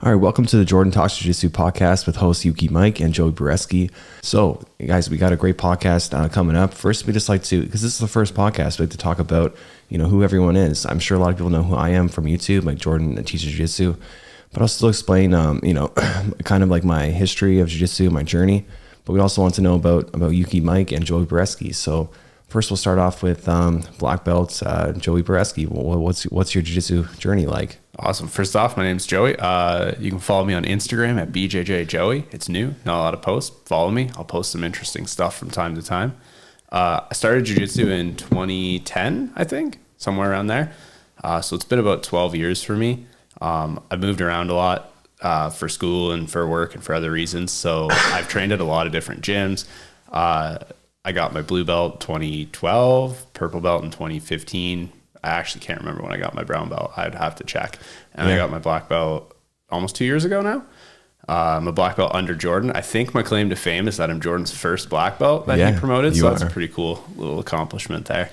All right, welcome to the Jordan Talks Jiu-Jitsu podcast with hosts Uke Mike and Joey. So, guys, we got a great podcast coming up. First, we just like to, because this is the first podcast, we like to talk about, who everyone is. I'm sure a lot of people know who I am from YouTube, like Jordan teaches Jiu-Jitsu, but I'll still explain, kind of like my history of Jiu-Jitsu, my journey. But we also want to know about Uke Mike and Joey. So, first, we'll start off with black belts, Joey. What's your Jiu-Jitsu journey like? Awesome. First off, my name's Joey. You can follow me on Instagram at BJJ Joey. It's new, not a lot of posts. Follow me. I'll post some interesting stuff from time to time. I started Jiu-Jitsu in 2010, I think, somewhere around there. So it's been about 12 years for me. I've moved around a lot for school and for work and for other reasons. So I've trained at a lot of different gyms. I got my blue belt 2012, purple belt in 2015. I actually can't remember when I got my brown belt. I'd have to check. And I got my black belt almost 2 years ago now. I'm a black belt under Jordan. I think my claim to fame is that I'm Jordan's first black belt that he promoted. So that's a pretty cool little accomplishment there.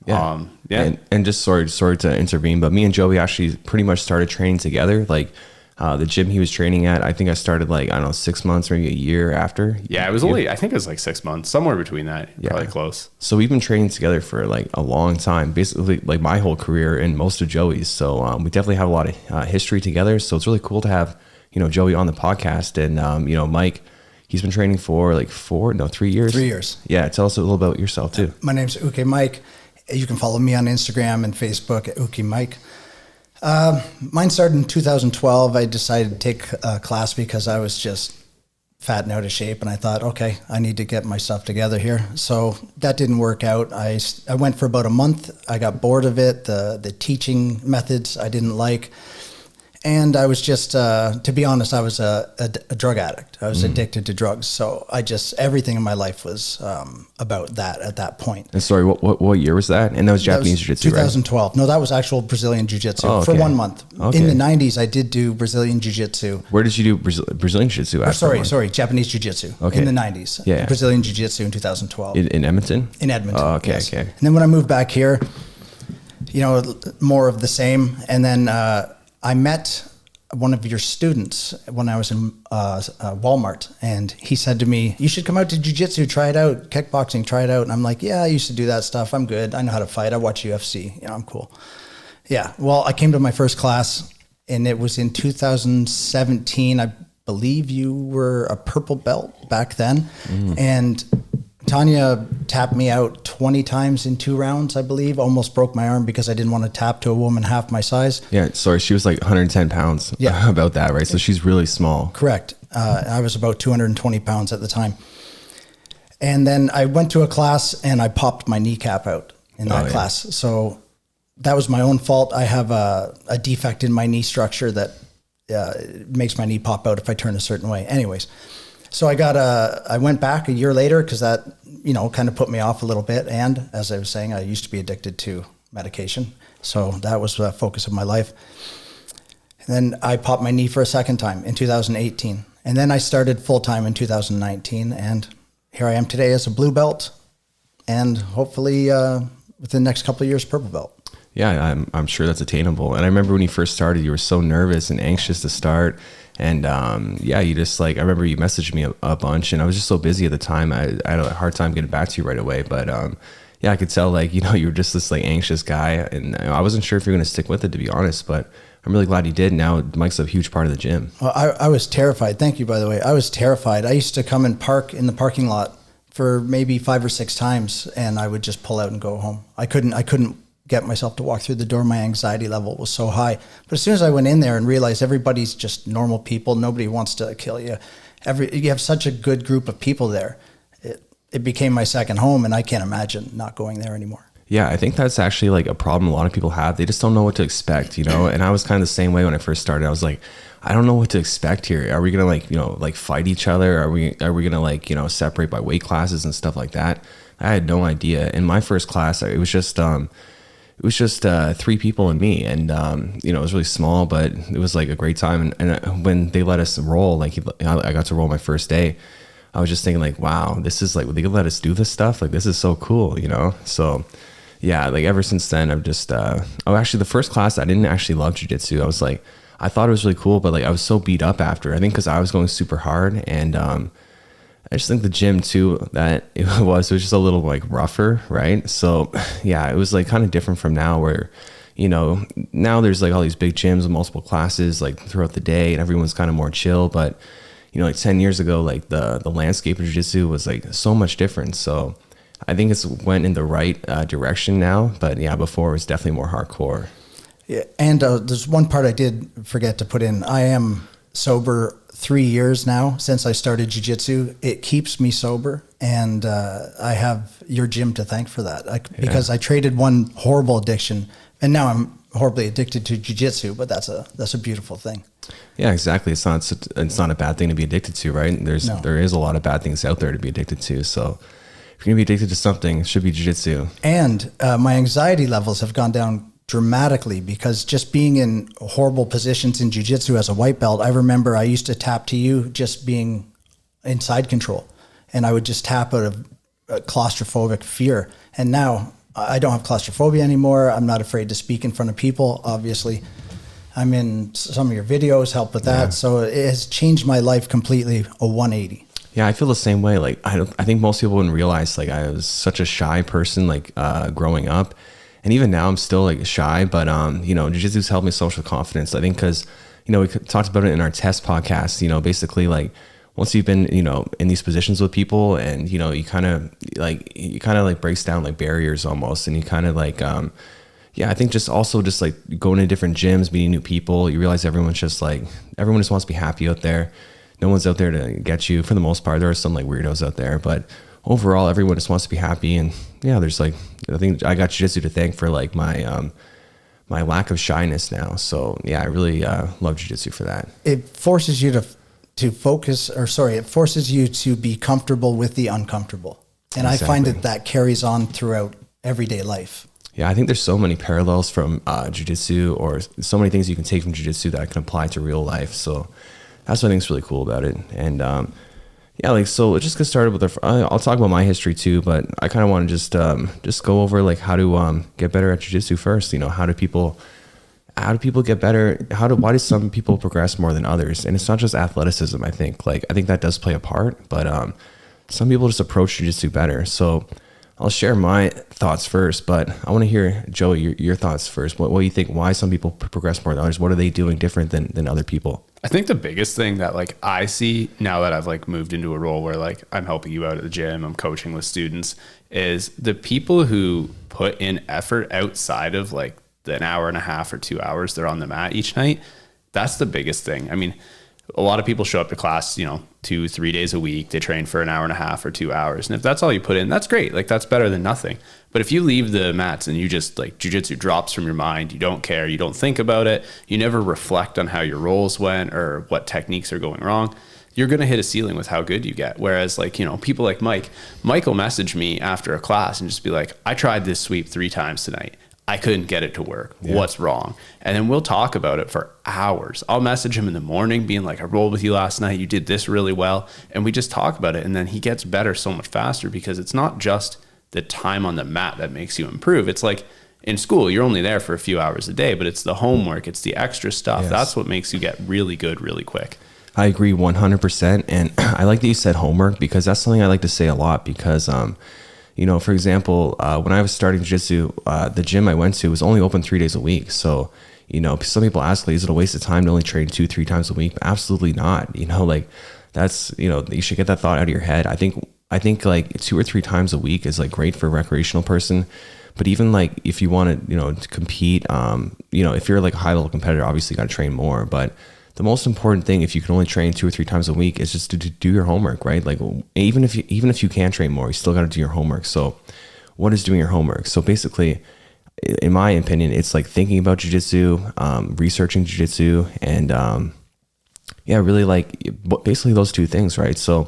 Yeah. And just sorry to intervene, but me and Joey actually pretty much started training together. Like the gym he was training at, I think I started 6 months, maybe a year after. Yeah, it was I think it was 6 months, somewhere between that. Yeah. Probably close. So we've been training together for a long time, basically my whole career and most of Joey's. So we definitely have a lot of history together. So it's really cool to have, Joey on the podcast and, Mike, he's been training for 3 years. 3 years. Yeah. Tell us a little about yourself too. My name's Uke Mike. You can follow me on Instagram and Facebook at Uke Mike. Mine started in 2012. I decided to take a class because I was just fat and out of shape, and I thought, okay, I need to get my stuff together here. So that didn't work out. I went for about a month. I got bored of it. The teaching methods I didn't like. And I was just, to be honest, I was a drug addict. I was addicted to drugs. So everything in my life was about that at that point. And sorry, what year was that? And that was Japanese Jiu-Jitsu, 2012. Right? No, that was actual Brazilian Jiu-Jitsu for 1 month. Okay. In the 90s, I did do Brazilian Jiu-Jitsu. Where did you do Brazilian Jiu-Jitsu after? Sorry, Japanese Jiu-Jitsu in the 90s. Yeah. Brazilian Jiu-Jitsu in 2012. In Edmonton? In Edmonton, oh, okay, yes. Okay. And then when I moved back here, more of the same. And then I met one of your students when I was in Walmart, and he said to me, you should come out to Jiu-Jitsu, try it out, kickboxing, try it out. And I'm like, yeah, I used to do that stuff. I'm good. I know how to fight. I watch UFC. I'm cool. Yeah. Well, I came to my first class, and it was in 2017. I believe you were a purple belt back then. And Tanya tapped me out 20 times in 2 rounds, I believe. Almost broke my arm because I didn't want to tap to a woman half my size. Yeah, sorry, she was 110 pounds. Yeah. About that, right? So she's really small. Correct. I was about 220 pounds at the time. And then I went to a class and I popped my kneecap out in that class. So that was my own fault. I have a defect in my knee structure that makes my knee pop out if I turn a certain way. Anyways. So I went back a year later because that, kind of put me off a little bit. And as I was saying, I used to be addicted to medication. So that was the focus of my life. And then I popped my knee for a second time in 2018. And then I started full time in 2019. And here I am today as a blue belt and hopefully within the next couple of years, purple belt. Yeah, I'm sure that's attainable. And I remember when you first started, you were so nervous and anxious to start. And you just I remember you messaged me a bunch, and I was just so busy at the time. I had a hard time getting back to you right away. But I could tell you were just this anxious guy, and I wasn't sure if you're going to stick with it, to be honest. But I'm really glad you did. Now Mike's a huge part of the gym. Well, I was terrified. Thank you, by the way. I was terrified. I used to come and park in the parking lot for maybe 5 or 6 times, and I would just pull out and go home. I couldn't get myself to walk through the door. My anxiety level was so high. But as soon as I went in there and realized everybody's just normal people, nobody wants to kill you. You have such a good group of people there. It became my second home, and I can't imagine not going there anymore. Yeah, I think that's actually a problem a lot of people have. They just don't know what to expect, And I was kind of the same way when I first started. I was like, I don't know what to expect here. Are we gonna fight each other? Are we gonna separate by weight classes and stuff like that? I had no idea. In my first class, it was just 3 people and me, and it was really small, but it was a great time. And when they let us roll, I got to roll my first day, I was just thinking wow, this is they could let us do this stuff. This is so cool, So yeah, ever since then, I've just actually the first class I didn't actually love jiu-jitsu. I was I thought it was really cool, but like I was so beat up after. I think because I was going super hard, and I just think the gym too, that it was just a little like rougher, right? So yeah, it was like kind of different from now, where now there's like all these big gyms with multiple classes like throughout the day, and everyone's kind of more chill. But like 10 years ago, like the landscape of jiu-jitsu was like so much different. So I think it's went in the right direction now. But yeah, before it was definitely more hardcore. Yeah, and there's one part I did forget to put in. I am sober 3 years now since I started jiu-jitsu. It keeps me sober, and I have your gym to thank for that. Because I traded one horrible addiction, and now I'm horribly addicted to jiu-jitsu, but that's a beautiful thing. Yeah, exactly. It's not a bad thing to be addicted to, right? There is a lot of bad things out there to be addicted to. So if you're gonna be addicted to something, it should be jiu-jitsu. And my anxiety levels have gone down dramatically, because just being in horrible positions in jiu-jitsu as a white belt, I remember I used to tap to you just being in side control, and I would just tap out of claustrophobic fear. And now I don't have claustrophobia anymore. I'm not afraid to speak in front of people. Obviously, I'm in some of your videos, help with that. Yeah. So it has changed my life completely, a 180. Yeah, I feel the same way. Like I think most people wouldn't realize like I was such a shy person like growing up. And even now I'm still like shy, but jiu-jitsu's helped me so much with confidence. I think because, we talked about it in our test podcast, basically like once you've been, in these positions with people, and, you kind of breaks down like barriers almost. And you kind of like, I think just like going to different gyms, meeting new people, you realize everyone just wants to be happy out there. No one's out there to get you for the most part. There are some like weirdos out there, but overall, everyone just wants to be happy. And yeah, there's like, I think I got jiu-jitsu to thank for like my lack of shyness now. So yeah, I really love jiu-jitsu for that. It forces you to focus, it forces you to be comfortable with the uncomfortable. And exactly. I find that carries on throughout everyday life. Yeah, I think there's so many parallels from jiu-jitsu, or so many things you can take from jiu-jitsu that I can apply to real life. So that's what I think is really cool about it. And so let's just get started with I'll talk about my history too, but I kind of want to just go over like how to get better at jiu-jitsu first. How do people get better? Why do some people progress more than others? And it's not just athleticism. I think that does play a part, but some people just approach jiu-jitsu better. So I'll share my thoughts first, but I want to hear, Joey, your thoughts first. What do you think? Why some people progress more than others? What are they doing different than other people? I think the biggest thing that like I see now that I've like moved into a role where like I'm helping you out at the gym, I'm coaching with students, is the people who put in effort outside of like an hour and a half or 2 hours they're on the mat each night. That's the biggest thing. I mean, a lot of people show up to class, 2-3 days a week. They train for an hour and a half or 2 hours. And if that's all you put in, that's great. Like that's better than nothing. But if you leave the mats and you just like jiu-jitsu drops from your mind, you don't care, you don't think about it, you never reflect on how your rolls went or what techniques are going wrong, you're going to hit a ceiling with how good you get. Whereas like, people like Mike will message me after a class and just be like, I tried this sweep 3 times tonight. I couldn't get it to work. Yeah. What's wrong? And then we'll talk about it for hours. I'll message him in the morning being like, I rolled with you last night. You did this really well. And we just talk about it. And then he gets better so much faster, because it's not just the time on the mat that makes you improve. It's like in school, you're only there for a few hours a day, but it's the homework. It's the extra stuff. Yes. That's what makes you get really good really quick. I agree 100%. And I like that you said homework, because that's something I like to say a lot, because, for example, when I was starting jiu-jitsu, the gym I went to was only open 3 days a week. So, some people ask, like, is it a waste of time to only train 2-3 times a week? Absolutely not. That's, you should get that thought out of your head. I think like 2 or 3 times a week is like great for a recreational person. But even like if you want to, to compete, if you're like a high level competitor, obviously you got to train more. But the most important thing, if you can only train 2 or 3 times a week, is just to do your homework, right? Like even if you can train more, you still got to do your homework. So what is doing your homework? So basically, in my opinion, it's like thinking about jiu-jitsu, researching jiu-jitsu, and really like basically those 2 things, right? So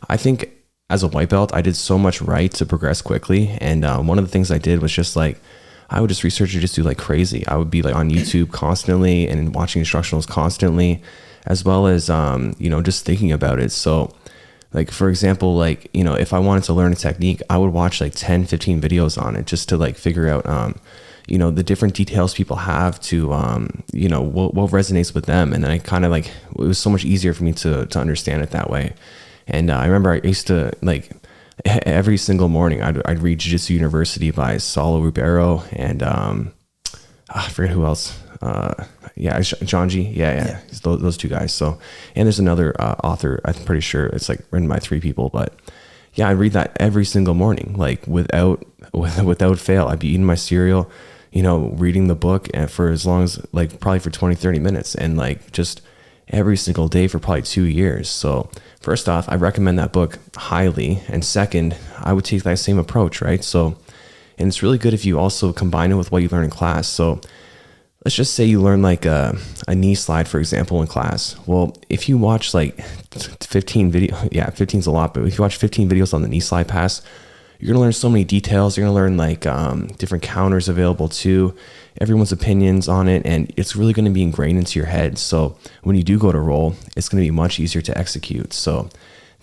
I think as a white belt, I did so much right to progress quickly. And one of the things I did was just like, I would just research jiu-jitsu like crazy. I would be like on YouTube constantly and watching instructionals constantly, as well as, just thinking about it. So like, for example, like, if I wanted to learn a technique, I would watch like 10, 15 videos on it just to like figure out, you know, the different details people have to, you know, what resonates with them. And then I kind of like, it was so much easier for me to understand it that way. And I remember I used to like every single morning I'd read Jiu-Jitsu University by Saulo Ribeiro and I forget who else. Janji. Yeah. Those two guys. So, and there's another author, I'm pretty sure it's like written by 3 people, but yeah, I read that every single morning, like without fail. I'd be eating my cereal, you know, reading the book and for as long as like probably for 20, 30 minutes and like just every single day for probably 2 years. So first off, I recommend that book highly. And second, I would take that same approach, right? So, and it's really good if you also combine it with what you learn in class. So let's just say you learn like a knee slide, for example, in class. Well, if you watch like 15 15 is a lot, but if you watch 15 videos on the knee slide pass, you're going to learn so many details. You're going to learn like different counters available too, everyone's opinions on it. And it's really going to be ingrained into your head. So when you do go to roll, it's going to be much easier to execute. So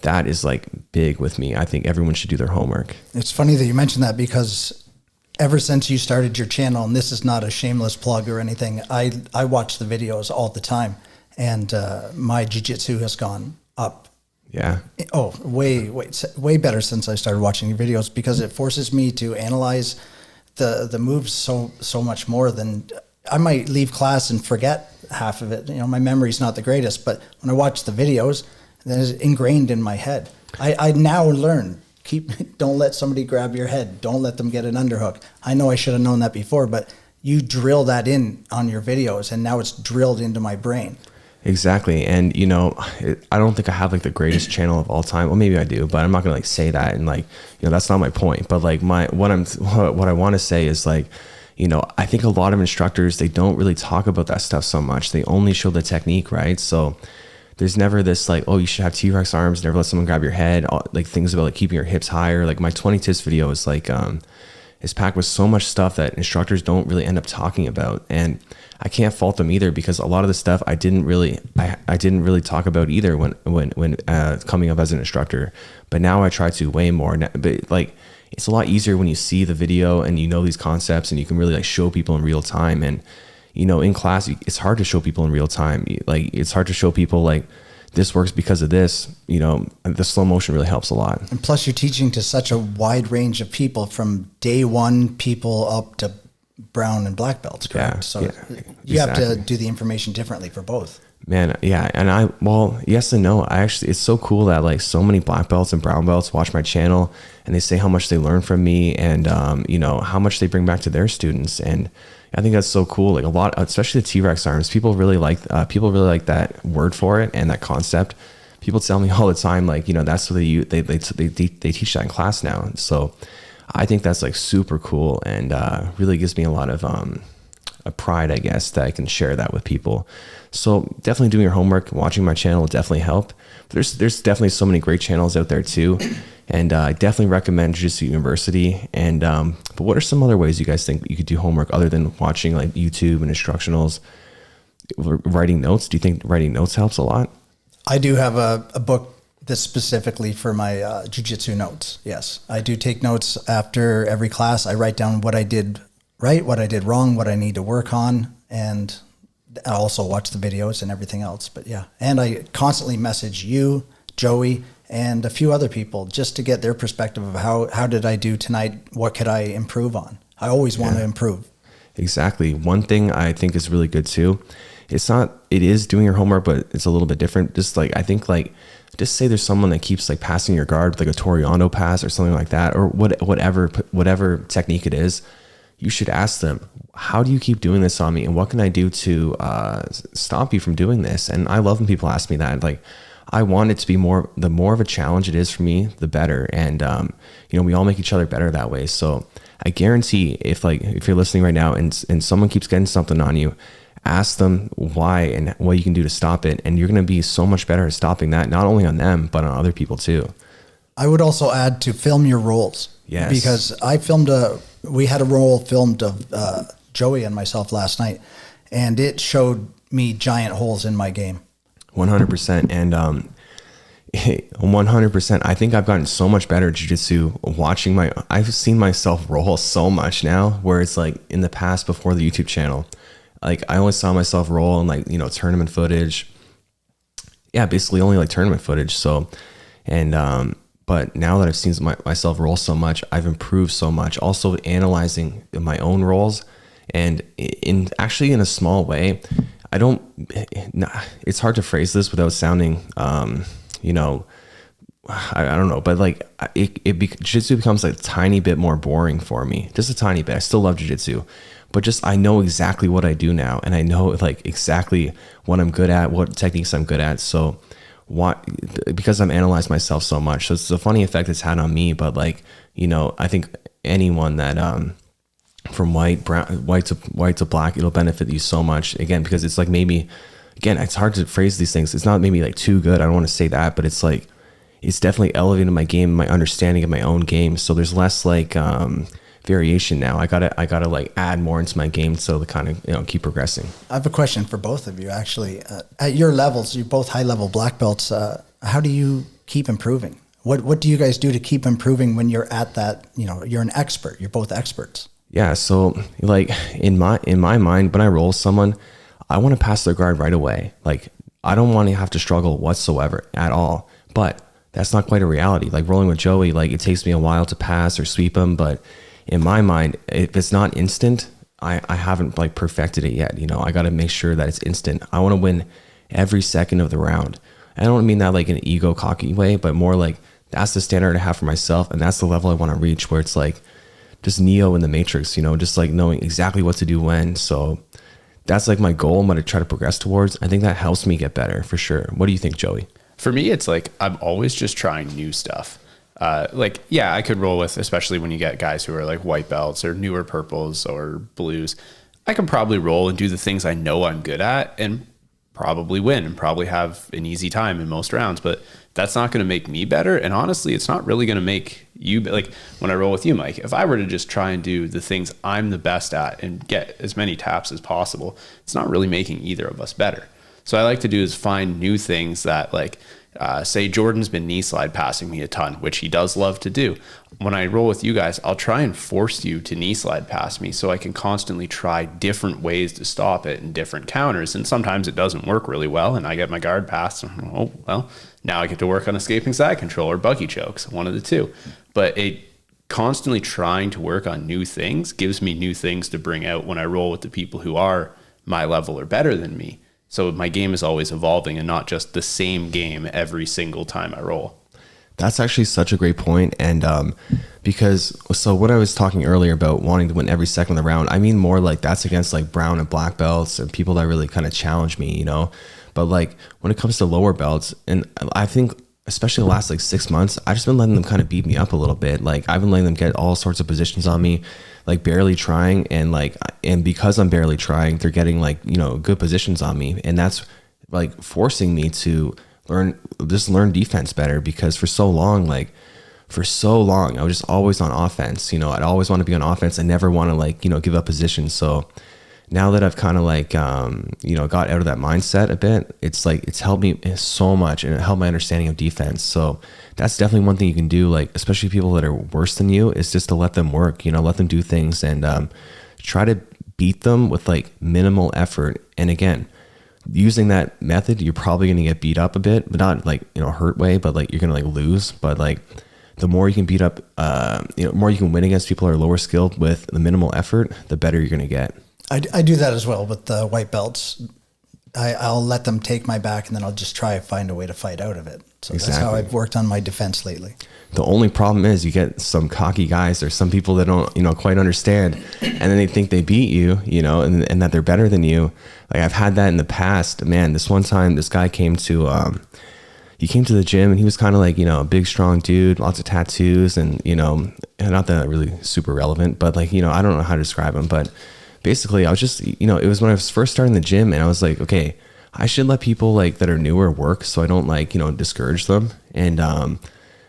that is like big with me. I think everyone should do their homework. It's funny that you mentioned that because ever since you started your channel, and this is not a shameless plug or anything, I watch the videos all the time, and my jiu-jitsu has gone up. Yeah. Oh, way better since I started watching your videos, because it forces me to analyze the moves so much more than I might leave class and forget half of it. You know, my memory's not the greatest, but when I watch the videos, then it's ingrained in my head. I now learn. Don't let somebody grab your head. Don't let them get an underhook. I know I should have known that before, but you drill that in on your videos, and now it's drilled into my brain. Exactly. And, you know, I don't think I have like the greatest channel of all time. Well, maybe I do, but I'm not going to like say that. And like, you know, that's not my point. But like what I want to say is like, you know, I think a lot of instructors, they don't really talk about that stuff so much. They only show the technique, right? So there's never this like, oh, you should have T-Rex arms, never let someone grab your head, like things about like keeping your hips higher. Like my 20 tips video is like, is packed with so much stuff that instructors don't really end up talking about. And I can't fault them either, because a lot of the stuff I didn't really talk about either when coming up as an instructor. But now I try to way more. But like, it's a lot easier when you see the video and you know these concepts and you can really like show people in real time. And you know, in class, it's hard to show people in real time. Like, it's hard to show people like this works because of this. You know, the slow motion really helps a lot. And plus, you're teaching to such a wide range of people, from day one people up to brown and black belts, correct? Yeah, so exactly. you have to do the information differently for both. Man, yeah. And yes and no. It's so cool that like so many black belts and brown belts watch my channel and they say how much they learn from me and, you know, how much they bring back to their students. And I think that's so cool. Like a lot, especially the T-Rex arms, people really like that word for it and that concept. People tell me all the time, like, you know, that's what they teach that in class now. So I think that's like super cool and really gives me a lot of a pride, I guess, that I can share that with people. So definitely doing your homework, watching my channel will definitely help. But there's definitely so many great channels out there too. And I definitely recommend Jiu-Jitsu University. And but what are some other ways you guys think you could do homework other than watching like YouTube and instructionals? Writing notes? Do you think writing notes helps a lot? I do have a book that's specifically for my jiu-jitsu notes. Yes, I do take notes after every class. I write down what I did right, what I did wrong, what I need to work on, and I also watch the videos and everything else. But yeah, and I constantly message you, Joey, and a few other people just to get their perspective of how did I do tonight? What could I improve on? I always want to improve. Exactly. One thing I think is really good too, it is doing your homework, but it's a little bit different. Just like, I think like, just say there's someone that keeps like passing your guard with like a Toriano pass or something like that, or whatever technique it is, you should ask them, how do you keep doing this on me? And what can I do to stop you from doing this? And I love when people ask me that. Like, I want it to be the more of a challenge it is for me, the better. And, you know, we all make each other better that way. So I guarantee if you're listening right now and someone keeps getting something on you, ask them why and what you can do to stop it. And you're going to be so much better at stopping that, not only on them, but on other people too. I would also add to film your rolls. Yes. Because we had a roll filmed of Joey and myself last night, and it showed me giant holes in my game. 100%. And 100%. I think I've gotten so much better at jiu-jitsu watching I've seen myself roll so much now, where it's like in the past before the YouTube channel, like I always saw myself roll in like, tournament footage. Yeah, basically only like tournament footage. So, and, but now that I've seen myself roll so much, I've improved so much. Also analyzing my own rolls, and in a small way, it's hard to phrase this without sounding, I don't know, but like jiu-jitsu becomes like a tiny bit more boring for me, just a tiny bit. I still love jiu-jitsu, but just, I know exactly what I do now. And I know like exactly what I'm good at, what techniques I'm good at. So because I'm analyzed myself so much. So it's a funny effect it's had on me, but like, I think anyone that, from white to black, it'll benefit you so much, again, because it's like, maybe, again, it's hard to phrase these things. It's not maybe like too good, I don't want to say that, but it's like, it's definitely elevated my game, my understanding of my own game. So there's less like variation now. I gotta like add more into my game, so to kind of keep progressing. I have a question for both of you, actually. At your levels, you're both high level black belts. How do you keep improving? What do you guys do to keep improving when you're at that? You're an expert. You're both experts. Yeah. So like in my mind, when I roll someone, I want to pass their guard right away. Like I don't want to have to struggle whatsoever at all. But that's not quite a reality. Like rolling with Joey, like it takes me a while to pass or sweep him. But in my mind, if it's not instant, I haven't like perfected it yet. I got to make sure that it's instant. I want to win every second of the round. I don't mean that like in an ego cocky way, but more like that's the standard I have for myself. And that's the level I want to reach, where it's like just Neo in the Matrix, just like knowing exactly what to do when. So that's like my goal. I'm going to try to progress towards. I think that helps me get better for sure. What do you think, Joey? For me, it's like I'm always just trying new stuff. I could roll with, especially when you get guys who are like white belts or newer purples or blues. I can probably roll and do the things I know I'm good at and probably win and probably have an easy time in most rounds. But that's not going to make me better. And honestly, it's not really going to make you, like when I roll with you, Mike, if I were to just try and do the things I'm the best at and get as many taps as possible, it's not really making either of us better. So I like to do is find new things that like, say Jordan's been knee slide passing me a ton, which he does love to do. When I roll with you guys, I'll try and force you to knee slide past me so I can constantly try different ways to stop it and different counters. And sometimes it doesn't work really well and I get my guard passed. Oh, well, now I get to work on escaping side control or buggy chokes, one of the two. But constantly trying to work on new things gives me new things to bring out when I roll with the people who are my level or better than me. So my game is always evolving and not just the same game every single time I roll. That's actually such a great point. And so what I was talking earlier about wanting to win every second of the round, I mean more like that's against like brown and black belts and people that really kind of challenge me, But like when it comes to lower belts, and I think especially the last like 6 months, I've just been letting them kind of beat me up a little bit. Like I've been letting them get all sorts of positions on me, like barely trying. And because I'm barely trying, they're getting like, good positions on me. And that's like forcing me to learn defense better, because for so long, I was just always on offense. I'd always want to be on offense. I never want to like, give up positions. So now that I've kind of like, got out of that mindset a bit, it's like, it's helped me so much and it helped my understanding of defense. So that's definitely one thing you can do, like, especially people that are worse than you, is just to let them work, let them do things and try to beat them with like minimal effort. And again, using that method, you're probably going to get beat up a bit, but not like, hurt way, but like you're going to like lose. But like the more you can beat up, more you can win against people who are lower skilled with the minimal effort, the better you're going to get. I do that as well with the white belts. I'll let them take my back and then I'll just try to find a way to fight out of it. So That's how I've worked on my defense lately. The only problem is you get some cocky guys or some people that don't, quite understand, and then they think they beat you, and that they're better than you. Like I've had that in the past. Man, this one time, this guy came to the gym and he was kind of like, a big, strong dude, lots of tattoos and, not that really super relevant, but like, I don't know how to describe him, but basically I was just, it was when I was first starting the gym and I was like, okay, I should let people like that are newer work so I don't like, discourage them. And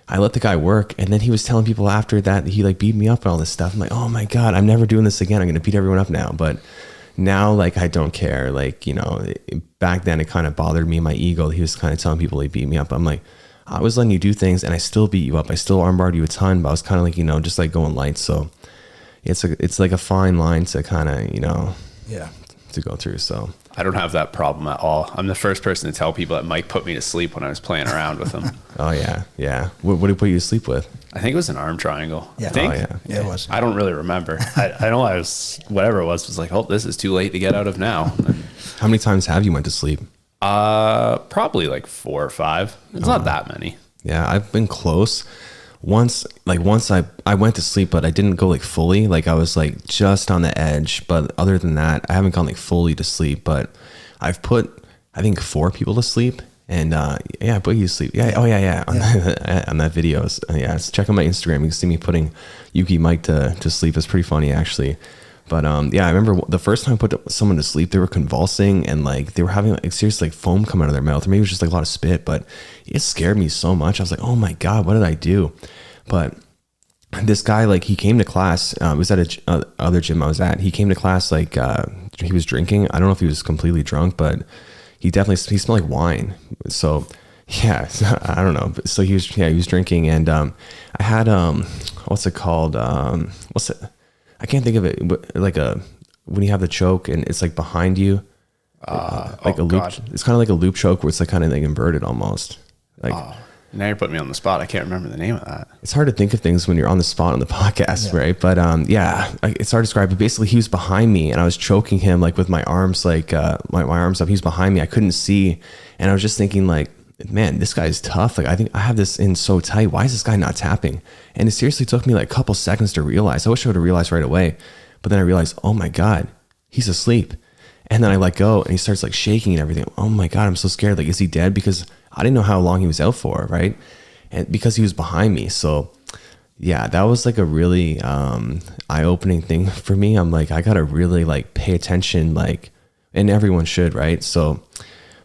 I let the guy work, and then he was telling people after that he like beat me up and all this stuff. I'm like, oh my God, I'm never doing this again. I'm going to beat everyone up now. But now like I don't care. Like, back then it kind of bothered me, my ego. He was kind of telling people he beat me up. I'm like, I was letting you do things and I still beat you up. I still armbarred you a ton, but I was kind of like, you know, just like going light. So it's like a fine line to kind of, you know, to go through. So I don't have that problem at all. I'm the first person to tell people that Mike put me to sleep when I was playing around with him. Oh yeah. Yeah. What did he put you to sleep with? I think it was an arm triangle. Yeah. I think. Oh, yeah, it was. I don't really remember. I know I was, whatever it was like, oh, this is too late to get out of now. How many times have you went to sleep? Probably like 4 or 5. It's not that many. Yeah, I've been close. Once I went to sleep, but I didn't go like fully. Like I was like just on the edge. But other than that, I haven't gone like fully to sleep. But I've put, I think 4 people to sleep. And yeah, I put you to sleep. Yeah. Oh yeah. On that videos. Yeah. Check out my Instagram. You can see me putting Uke Mike to sleep. It's pretty funny actually. But yeah, I remember the first time I put someone to sleep, they were convulsing and like they were having like seriously like foam come out of their mouth, or maybe it was just like a lot of spit. But it scared me so much. I was like, oh my God, what did I do? But this guy, like he came to class. It was at a other gym I was at. He came to class like he was drinking. I don't know if he was completely drunk, but he smelled like wine. So yeah, I don't know. So he was drinking, and I had what's it called? What's it? I can't think of it. Like when you have the choke and it's like behind you, like a loop. God. It's kind of like a loop choke where it's like kind of like inverted almost. Like now you're putting me on the spot. I can't remember the name of that. It's hard to think of things when you're on the spot on the podcast, right? But yeah, it's hard to describe. But basically, he was behind me and I was choking him like with my arms, like my arms up. He was behind me. I couldn't see, and I was just thinking like, man, this guy's tough. Like I think I have this in so tight. Why is this guy not tapping? And it seriously took me like a couple seconds to realize. I wish I would have realized right away, but then I realized, oh my God, he's asleep. And then I let go and he starts like shaking and everything. Oh my God, I'm so scared. Like, is he dead? Because I didn't know how long he was out for, right? And because he was behind me. So yeah, that was like a really eye-opening thing for me. I'm like, I gotta really like pay attention, like, and everyone should, right? So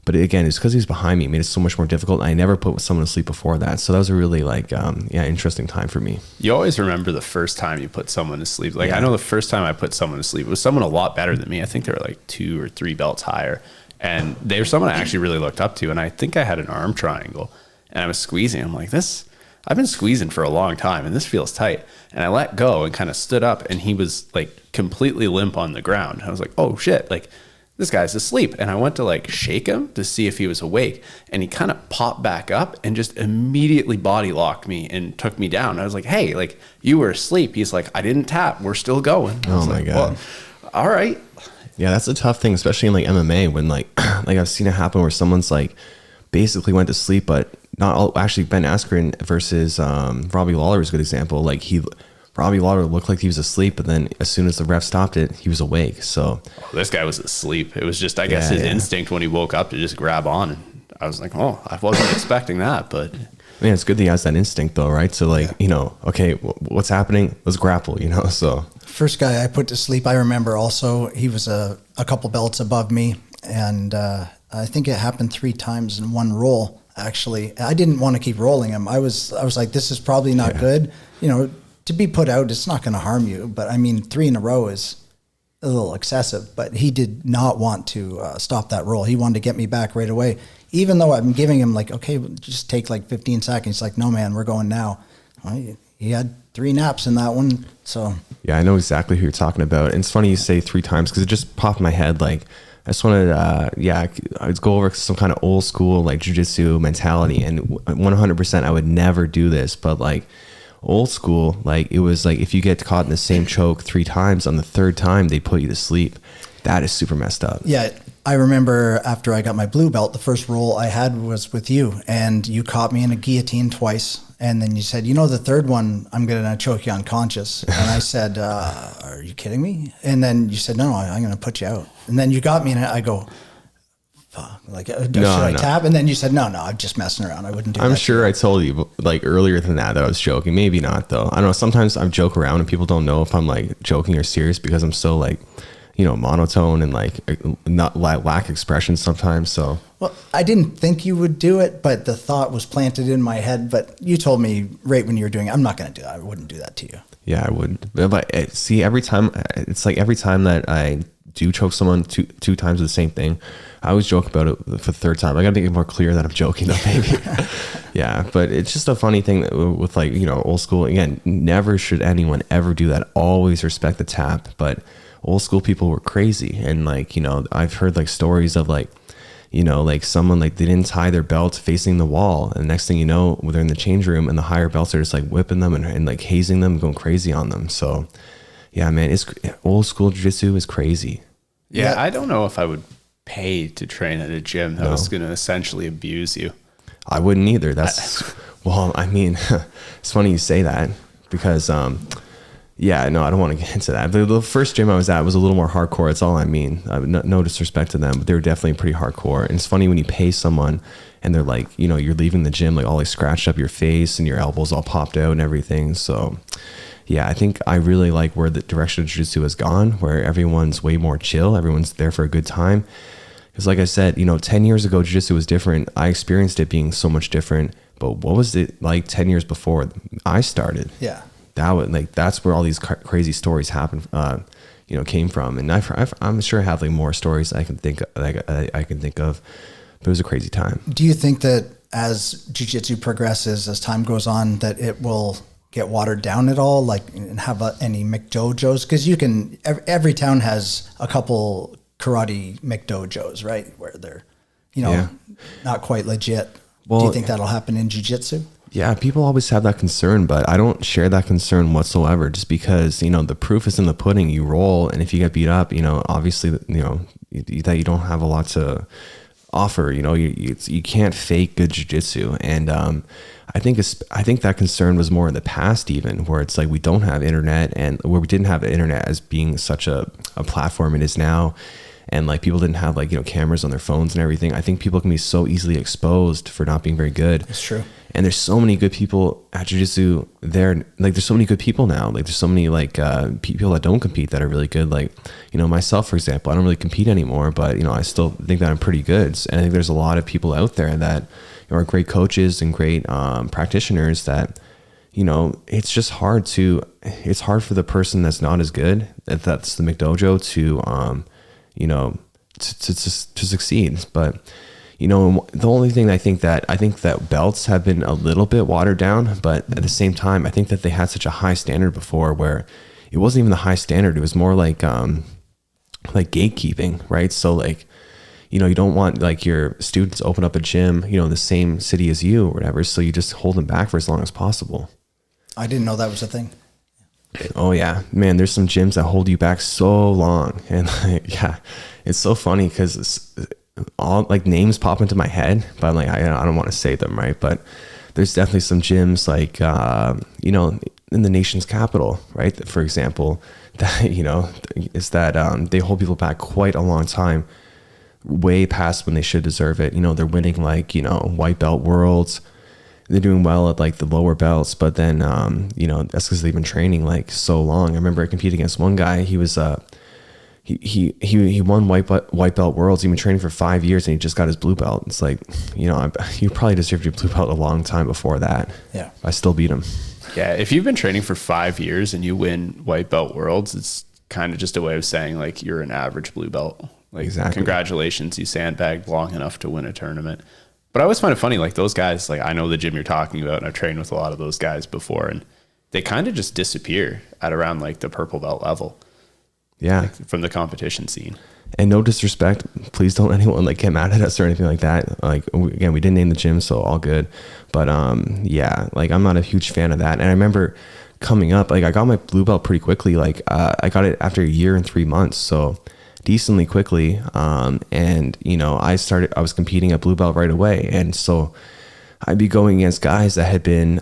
but again, it's because he was behind me. It made it so much more difficult. I never put someone to sleep before that. So that was a really like, interesting time for me. You always remember the first time you put someone to sleep. Like I know the first time I put someone to sleep, it was someone a lot better than me. I think they were like 2 or 3 belts higher. And they were someone I actually really looked up to. And I think I had an arm triangle and I was squeezing. I'm like, I've been squeezing for a long time and this feels tight. And I let go and kind of stood up and he was like completely limp on the ground. I was like, oh shit. Like, this guy's asleep. And I went to like shake him to see if he was awake. And he kind of popped back up and just immediately body locked me and took me down. I was like, hey, like you were asleep. He's like, I didn't tap. We're still going. Oh my God. Well, all right. Yeah, that's a tough thing, especially in like MMA when like I've seen it happen where someone's like basically went to sleep, but not all. Actually, Ben Askren versus Robbie Lawler is a good example. Like Robbie Lawler looked like he was asleep, but then as soon as the ref stopped it, he was awake. So this guy was asleep. It was just, I guess, his instinct when he woke up to just grab on. And I was like, oh, I wasn't expecting that, but man, it's good that he has that instinct though, right? So like, you know, okay, what's happening? Let's grapple, you know? So first guy I put to sleep, I remember also, he was a couple belts above me. And I think it happened 3 times in one roll, actually. I didn't want to keep rolling him. I was like, this is probably not good. You know, to be put out, it's not going to harm you. But I mean, 3 in a row is a little excessive. But he did not want to stop that roll. He wanted to get me back right away. Even though I'm giving him like, okay, just take like 15 seconds. He's like, no, man, we're going now. Well, he had 3 naps in that one. So yeah, I know exactly who you're talking about. And it's funny you say 3 times because it just popped in my head. Like I just wanted I'd go over some kind of old school like jiu-jitsu mentality. And 100% I would never do this. But like old school, like it was like if you get caught in the same choke 3 times, on the 3rd time they put you to sleep. That is super messed up. Yeah, I remember after I got my blue belt, the first roll I had was with you, and you caught me in a guillotine twice, and then you said, you know, the 3rd one I'm gonna choke you unconscious. And I said, are you kidding me? And then you said, no, I'm gonna put you out. And then you got me, and I go, like, should I tap? And then you said, no, I'm just messing around. I wouldn't do that. I'm sure I told you like earlier than that I was joking. Maybe not though. I don't know. Sometimes I joke around and people don't know if I'm like joking or serious because I'm so like, you know, monotone and like not lack expression sometimes. So, well, I didn't think you would do it, but the thought was planted in my head. But you told me right when you were doing it, I'm not going to do that. I wouldn't do that to you. Yeah, I wouldn't. But see, every time it's like every time that I do choke someone two times with the same thing, I always joke about it for the 3rd time. I got to make it more clear that I'm joking though, maybe. Yeah, but it's just a funny thing that with like, you know, old school, again, never should anyone ever do that. Always respect the tap. But old school people were crazy. And like, you know, I've heard like stories of like, you know, like someone like they didn't tie their belt facing the wall. And next thing you know, they're in the change room and the higher belts are just like whipping them and like hazing them, going crazy on them. So yeah, man, it's old school jiu-jitsu is crazy. Yeah, I don't know if I would pay to train at a gym that was going to essentially abuse you. I wouldn't either. That's, well, I mean, it's funny you say that because, yeah, no, I don't want to get into that. But the first gym I was at was a little more hardcore. That's all I mean. No disrespect to them, but they were definitely pretty hardcore. And it's funny when you pay someone and they're like, you know, you're leaving the gym, like all like scratched up your face and your elbows all popped out and everything. So yeah, I think I really like where the direction of jiu-jitsu has gone, where everyone's way more chill. Everyone's there for a good time. Because like I said, you know, 10 years ago, jiu-jitsu was different. I experienced it being so much different. But what was it like 10 years before I started? Yeah. That would like, that's where all these crazy stories happen, you know, came from. And I'm sure I have like more stories I can think of, I can think of, but it was a crazy time. Do you think that as jiu-jitsu progresses, as time goes on, that it will get watered down at all? Like, and have any mcdojos? Because you can, every town has a couple karate mcdojos, right? Where they're, you know, not quite legit. Well, do you think that'll happen in jiu-jitsu? Yeah, people always have that concern, but I don't share that concern whatsoever, just because, you know, the proof is in the pudding. You roll, and if you get beat up, you know, obviously, you know, that you don't have a lot to offer. You know, you can't fake good jiu-jitsu. And I think that concern was more in the past, even, where it's like we don't have internet, and where we didn't have the internet as being such a platform it is now. And like people didn't have like, you know, cameras on their phones and everything. I think people can be so easily exposed for not being very good. That's true. And there's so many good people at jiu-jitsu there. Like there's so many good people now. Like there's so many like people that don't compete that are really good. Like, you know, myself, for example, I don't really compete anymore, but you know, I still think that I'm pretty good. And I think there's a lot of people out there that are great coaches and great practitioners that, you know, it's just hard for the person that's not as good, that's the mcdojo, to you know, to succeed. But, you know, the only thing I think that belts have been a little bit watered down, but at the same time, I think that they had such a high standard before, where it wasn't even the high standard. It was more like gatekeeping, right? So like, you know, you don't want like your students to open up a gym, you know, in the same city as you or whatever. So you just hold them back for as long as possible. I didn't know that was a thing. Oh yeah, man, there's some gyms that hold you back so long. And like, yeah, it's so funny because all like names pop into my head, but I'm like, I don't want to say them, right? But there's definitely some gyms like, you know, in the nation's capital, right? For example, that, you know, is that they hold people back quite a long time, way past when they should deserve it. You know, they're winning like, you know, white belt worlds. They're doing well at like the lower belts, but then, you know, that's because they've been training like so long. I remember I competed against one guy. He was, he won white belt worlds. He'd been training for 5 years and he just got his blue belt. It's like, you know, you probably deserved your blue belt a long time before that. Yeah. I still beat him. Yeah. If you've been training for 5 years and you win white belt worlds, it's kind of just a way of saying like, you're an average blue belt. Like, exactly. Congratulations. You sandbagged long enough to win a tournament. But I always find it funny, like those guys, like I know the gym you're talking about, and I've trained with a lot of those guys before, and they kind of just disappear at around like the purple belt level. Yeah. Like, from the competition scene. And no disrespect, please don't anyone like get mad at us or anything like that. Like, again, we didn't name the gym, so all good. But yeah, like I'm not a huge fan of that. And I remember coming up, like I got my blue belt pretty quickly. Like I got it after a year and 3 months. So decently quickly. And, you know, I was competing at blue belt right away. And so I'd be going against guys that had been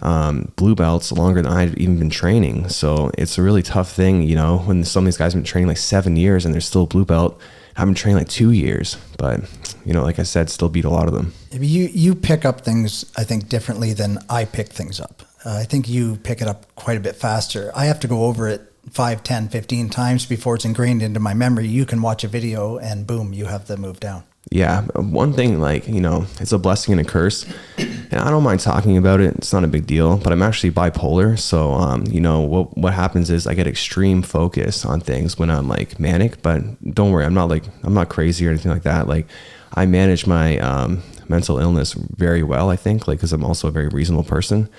blue belts longer than I'd even been training. So it's a really tough thing, you know, when some of these guys have been training like 7 years and they're still blue belt. I've been training like 2 years, but, you know, like I said, still beat a lot of them. You pick up things, I think, differently than I pick things up. I think you pick it up quite a bit faster. I have to go over it 5, 10, 15 times before it's ingrained into my memory. You can watch a video and boom, you have the move down. Yeah. One thing, like, you know, it's a blessing and a curse, and I don't mind talking about it. It's not a big deal, but I'm actually bipolar. So, you know, what happens is I get extreme focus on things when I'm like manic, but don't worry. I'm not crazy or anything like that. Like I manage my, mental illness very well, I think, like, cause I'm also a very reasonable person.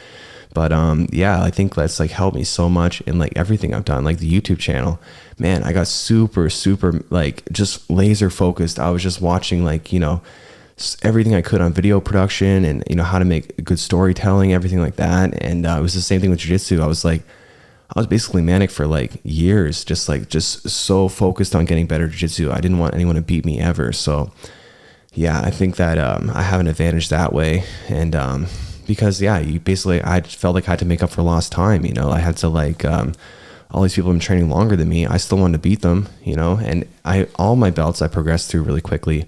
But yeah, I think that's like helped me so much in like everything I've done, like the YouTube channel, man, I got super like just laser focused. I was just watching like, you know, everything I could on video production and, you know, how to make good storytelling, everything like that. And it was the same thing with jiu-jitsu. I was basically manic for like years, just so focused on getting better jiu-jitsu. I didn't want anyone to beat me ever. So yeah, I think that I have an advantage that way. And because yeah, I felt like I had to make up for lost time. You know, I had to like all these people have been training longer than me. I still wanted to beat them, you know, and all my belts I progressed through really quickly.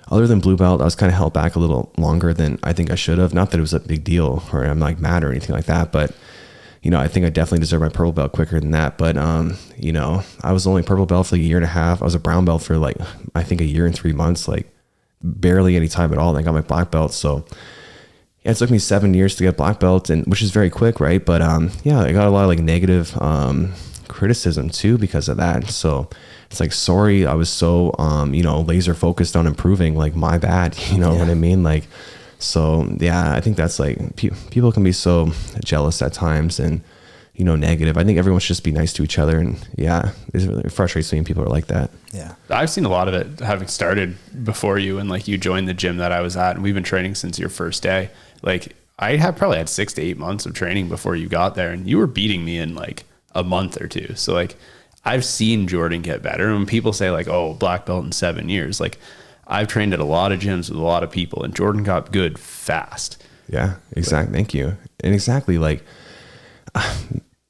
Other than blue belt, I was kind of held back a little longer than I think I should have. Not that it was a big deal or I'm like mad or anything like that, but you know, I think I definitely deserve my purple belt quicker than that. But you know, I was only purple belt for like a year and a half. I was a brown belt for like, I think a year and 3 months, like barely any time at all. And I got my black belt. So yeah, it took me 7 years to get black belt, and which is very quick, right? But yeah, I got a lot of like negative criticism too because of that. So it's like, sorry, I was so you know, laser focused on improving, like my bad, you know what I mean? Like, so yeah, I think that's like people can be so jealous at times and, you know, negative. I think everyone should just be nice to each other, and yeah, it frustrates me when people are like that. Yeah, I've seen a lot of it having started before you, and like you joined the gym that I was at, and we've been training since your first day. Like I have probably had 6 to 8 months of training before you got there, and you were beating me in like a month or two. So like I've seen Jordan get better. And when people say like, oh, black belt in 7 years, like I've trained at a lot of gyms with a lot of people, and Jordan got good fast. Yeah, exactly. Thank you. And exactly, like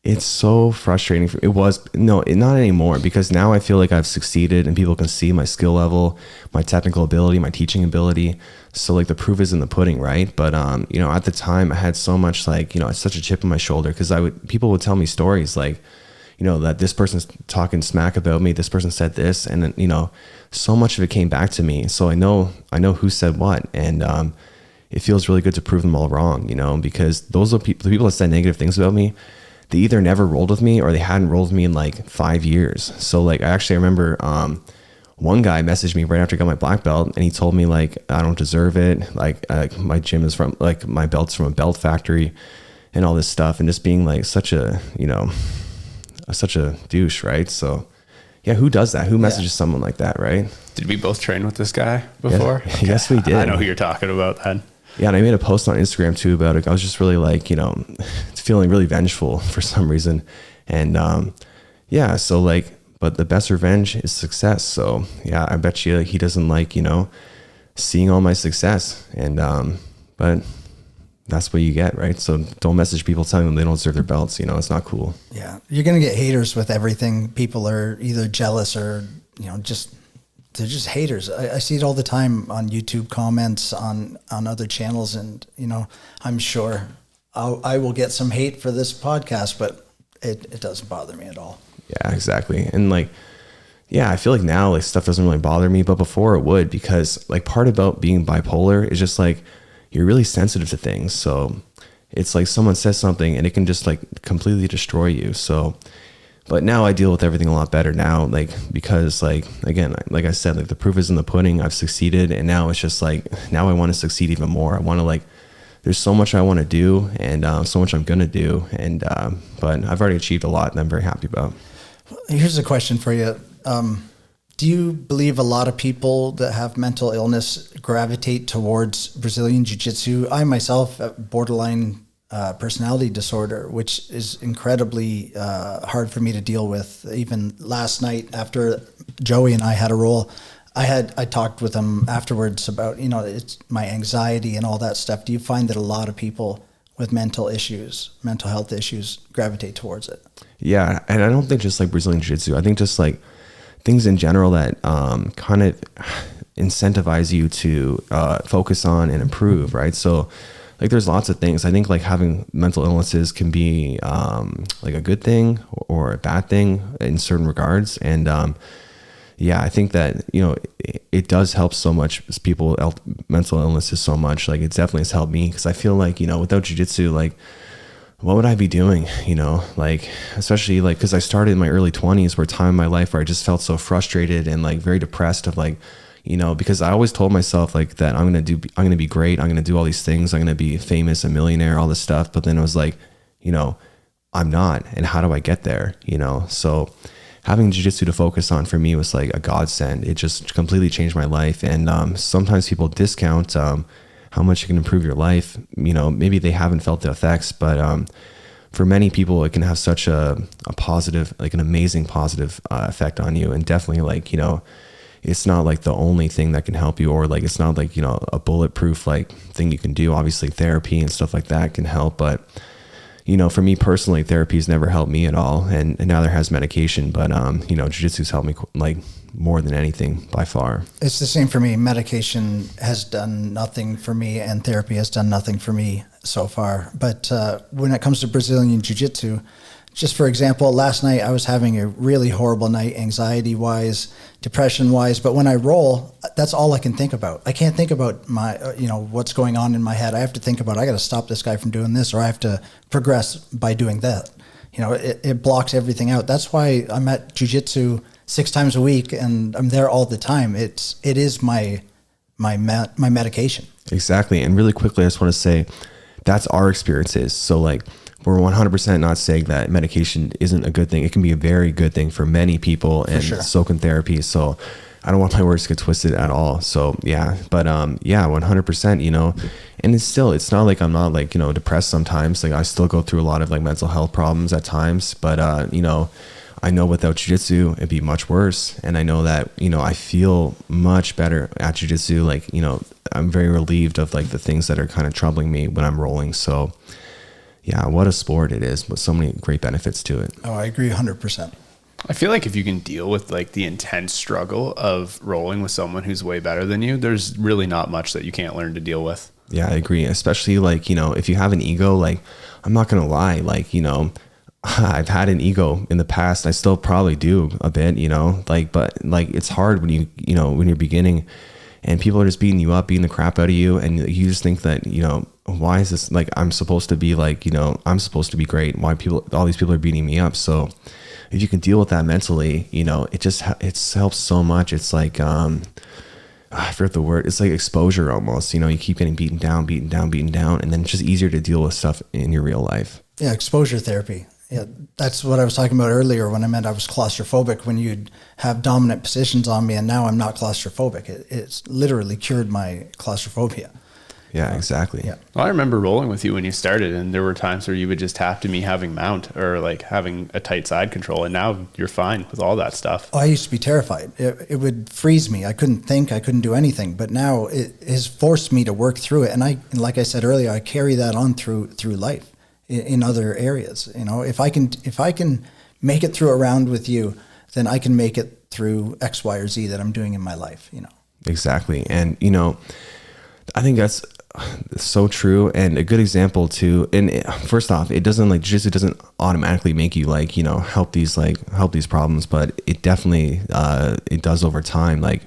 it's so frustrating. It was not anymore, because now I feel like I've succeeded and people can see my skill level, my technical ability, my teaching ability. So like the proof is in the pudding, right? But you know, at the time I had so much like, you know, such a chip on my shoulder, because people would tell me stories like, you know, that this person's talking smack about me, this person said this, and then, you know, so much of it came back to me. So I know who said what, and it feels really good to prove them all wrong, you know, because those are the people that said negative things about me. They either never rolled with me or they hadn't rolled with me in like 5 years. So like I remember one guy messaged me right after I got my black belt, and he told me like, I don't deserve it. Like my gym is from like, my belt's from a belt factory and all this stuff. And just being like such a, you know, such a douche. Right. So yeah, who does that? Who messages someone like that? Right. Did we both train with this guy before? Yeah. Okay. Yes, we did. I know who you're talking about then. Yeah, and I made a post on Instagram too about it. I was just really like, you know, feeling really vengeful for some reason. And yeah, so like, but the best revenge is success. So yeah, I bet you he doesn't like, you know, seeing all my success. And but that's what you get, right? So don't message people telling them they don't deserve their belts. You know, it's not cool. Yeah, you're gonna get haters with everything. People are either jealous or, you know, they're just haters. I see it all the time on YouTube comments on other channels, and you know, I'm sure I will get some hate for this podcast, but it doesn't bother me at all. Yeah, exactly. And like, yeah, I feel like now like stuff doesn't really bother me, but before it would, because like part about being bipolar is just like you're really sensitive to things. So it's like someone says something and it can just like completely destroy you. So but now I deal with everything a lot better now, like, because like, again, like I said, like the proof is in the pudding. I've succeeded. And now it's just like, now I want to succeed even more. I want to like, there's so much I want to do, and so much I'm going to do. And, but I've already achieved a lot, and I'm very happy about. Here's a question for you. Do you believe a lot of people that have mental illness gravitate towards Brazilian Jiu-Jitsu? I myself have borderline personality disorder, which is incredibly hard for me to deal with. Even last night after Joey and I had a roll, I talked with him afterwards about, you know, it's my anxiety and all that stuff. Do you find that a lot of people with mental health issues gravitate towards it? Yeah. And I don't think just like Brazilian Jiu-Jitsu, I think just like things in general that kind of incentivize you to focus on and improve, right? So like there's lots of things. I think like having mental illnesses can be like a good thing or a bad thing in certain regards. And yeah, I think that, you know, it does help so much people, mental illnesses so much. Like it definitely has helped me, because I feel like, you know, without jiu-jitsu, like what would I be doing? You know, like, especially like, cause I started in my early 20s, where time in my life where I just felt so frustrated and like very depressed of like, you know, because I always told myself like that I'm going to be great. I'm going to do all these things. I'm going to be famous, a millionaire, all this stuff. But then it was like, you know, I'm not. And how do I get there? You know? So having jiu-jitsu to focus on for me was like a godsend. It just completely changed my life. And sometimes people discount how much it can improve your life. You know, maybe they haven't felt the effects, but for many people, it can have such a positive, like an amazing positive effect on you. And definitely like, you know, it's not like the only thing that can help you, or like, it's not like, you know, a bulletproof like thing you can do. Obviously therapy and stuff like that can help, but you know, for me personally, therapy's never helped me at all. And now there has medication, but you know, jiu-jitsu's helped me like more than anything by far. It's the same for me. Medication has done nothing for me, and therapy has done nothing for me so far. But when it comes to Brazilian Jiu-Jitsu, just for example, last night I was having a really horrible night, anxiety-wise, depression-wise. But when I roll, that's all I can think about. I can't think about my, you know, what's going on in my head. I have to think about, I got to stop this guy from doing this, or I have to progress by doing that. You know, it blocks everything out. That's why I'm at Jiu-Jitsu 6 times a week, and I'm there all the time. It is my medication. Exactly. And really quickly, I just want to say that's our experiences. So like, we're 100% not saying that medication isn't a good thing. It can be a very good thing for many people, and so can therapy. So I don't want my words to get twisted at all. So yeah, but yeah, 100%, you know, and it's not like I'm not like, you know, depressed sometimes. Like I still go through a lot of like mental health problems at times, but you know, I know without jiu-jitsu, it'd be much worse. And I know that, you know, I feel much better at jiu-jitsu. Like, you know, I'm very relieved of like the things that are kind of troubling me when I'm rolling. So yeah, what a sport it is with so many great benefits to it. Oh, I agree 100%. I feel like if you can deal with like the intense struggle of rolling with someone who's way better than you, there's really not much that you can't learn to deal with. Yeah, I agree. Especially like, you know, if you have an ego, like I'm not going to lie, like, you know, I've had an ego in the past. I still probably do a bit, you know, like, but like, it's hard when you know, when you're beginning and people are just beating you up, beating the crap out of you. And you just think that, you know, why is this like, I'm supposed to be like, you know, I'm supposed to be great. Why all these people are beating me up. So if you can deal with that mentally, you know, it helps so much. It's like, I forget the word. It's like exposure almost, you know, you keep getting beaten down. And then it's just easier to deal with stuff in your real life. Yeah. Exposure therapy. Yeah, that's what I was talking about earlier when I meant I was claustrophobic, when you'd have dominant positions on me, and now I'm not claustrophobic. It's literally cured my claustrophobia. Yeah, exactly. Yeah. Well, I remember rolling with you when you started, and there were times where you would just have to me having mount or like having a tight side control, and now you're fine with all that stuff. Oh, I used to be terrified. It would freeze me. I couldn't think. I couldn't do anything. But now it has forced me to work through it, and like I said earlier, I carry that on through life. In other areas, you know, if I can make it through a round with you, then I can make it through X, Y, or Z that I'm doing in my life, you know. Exactly. And, you know, I think that's so true. And a good example too. And first off, it doesn't like jiu-jitsu doesn't automatically make you like, you know, help these problems, but it definitely, it does over time. Like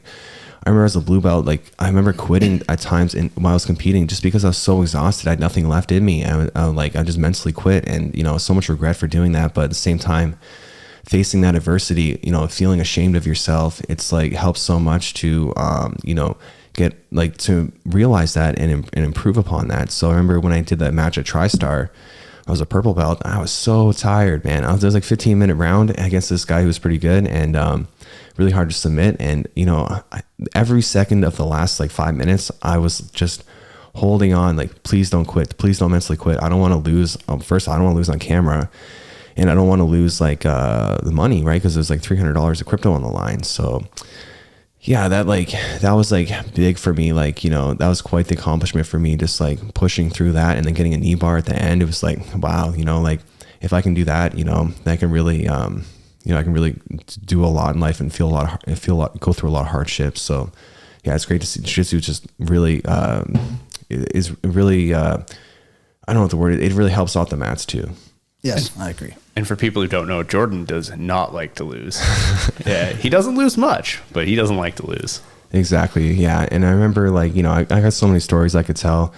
I remember as a blue belt, like I remember quitting at times while I was competing just because I was so exhausted. I had nothing left in me. I just mentally quit, and, you know, so much regret for doing that. But at the same time, facing that adversity, you know, feeling ashamed of yourself, it's like helps so much to, you know, get like to realize that and improve upon that. So I remember when I did that match at TriStar, I was a purple belt. I was so tired, man. There was like 15-minute round against this guy who was pretty good and really hard to submit. And, you know, every second of the last like 5 minutes, I was just holding on, like, please don't quit. Please don't mentally quit. I don't want to lose. First, I don't want to lose on camera. And I don't want to lose like the money, right? Because there's like $300 of crypto on the line. So yeah, that was like big for me. Like, you know, that was quite the accomplishment for me, just like pushing through that and then getting a knee bar at the end. It was like, wow, you know, like if I can do that, you know, I can really, you know, I can really do a lot in life and go through a lot of hardships. So yeah, it's great to see jiu-jitsu just really, is really, I don't know what the word is. It really helps out the mats too. Yes, I agree. And for people who don't know, Jordan does not like to lose. Yeah, he doesn't lose much, but he doesn't like to lose. Exactly. Yeah. And I remember, like, you know, I got so many stories I could tell.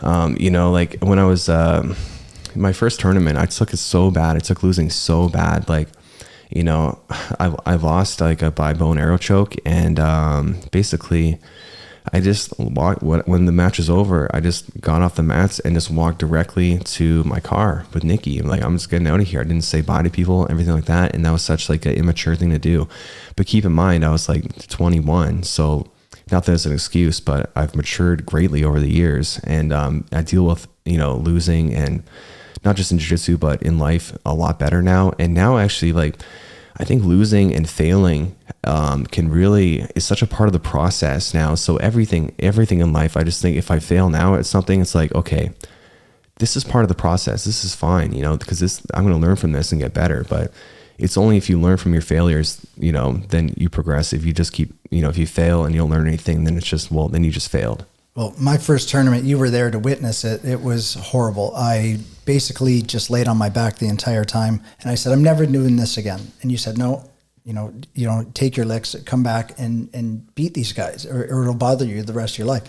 You know, like when I was my first tournament, I took it so bad. I took losing so bad. Like you know, I lost like a by bow and arrow choke, and basically I just walked, when the match was over, I just got off the mats and just walked directly to my car with Nikki. I'm like, I'm just getting out of here. I didn't say bye to people, everything like that. And that was such like an immature thing to do. But keep in mind, I was like 21. So not that it's an excuse, but I've matured greatly over the years. And I deal with, you know, losing, and not just in jiu-jitsu, but in life a lot better now. And now actually, like, I think losing and failing is such a part of the process now. So everything in life, I just think if I fail now at something, it's like, okay, this is part of the process. This is fine, you know, because I'm going to learn from this and get better. But it's only if you learn from your failures, you know, then you progress. If you just keep, you know, if you fail and you don't learn anything, then it's just, well, then you just failed. Well, my first tournament, you were there to witness it. It was horrible. I basically just laid on my back the entire time. And I said, I'm never doing this again. And you said, no, you know, take your licks, come back and beat these guys, or it'll bother you the rest of your life.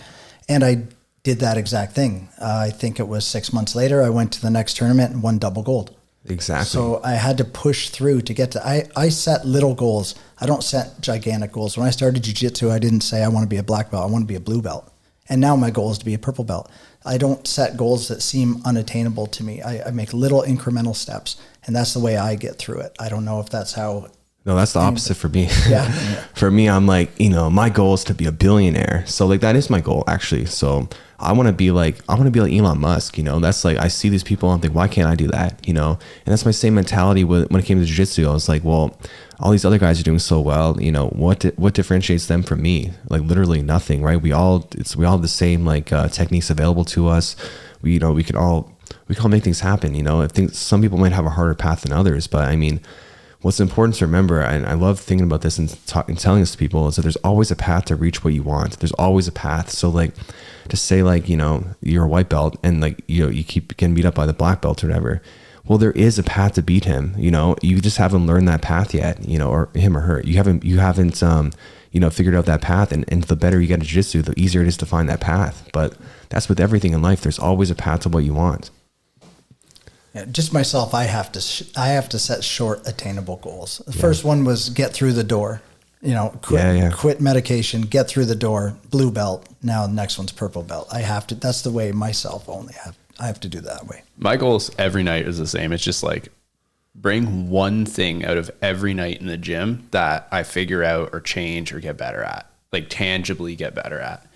And I did that exact thing. I think it was 6 months later, I went to the next tournament and won double gold. Exactly. So I had to push through to get to, I set little goals. I don't set gigantic goals. When I started jiu-jitsu, I didn't say I want to be a black belt. I want to be a blue belt. And now my goal is to be a purple belt. I don't set goals that seem unattainable to me. I make little incremental steps, and that's the way I get through it. I don't know if that's how. No, that's the opposite for me. Yeah. For me, I'm like, you know, my goal is to be a billionaire. So like, that is my goal actually. So I want to be like Elon Musk, you know. That's like, I see these people and I'm like, why can't I do that? You know, and that's my same mentality when it came to jiu-jitsu. I was like, well, all these other guys are doing so well, you know, what differentiates them from me? Like literally nothing, right? We all have the same like techniques available to us. We can all make things happen, you know. Some people might have a harder path than others, but I mean, what's important to remember, and I love thinking about this and telling this to people, is that there's always a path to reach what you want. There's always a path. So like, to say like, you know, you're a white belt and like, you know, you keep getting beat up by the black belt or whatever. Well, there is a path to beat him, you know. You just haven't learned that path yet, you know, or him or her. You haven't you know, figured out that path. And the better you get at jiu-jitsu, the easier it is to find that path. But that's with everything in life. There's always a path to what you want. Yeah, just myself, I have to set short, attainable goals. The first one was get through the door. You know, quit medication, get through the door, blue belt. Now the next one's purple belt. I have to. That's the way myself only have. I have to do that way. My goals every night is the same. It's just like, bring one thing out of every night in the gym that I figure out or change or get better at, like tangibly get better at.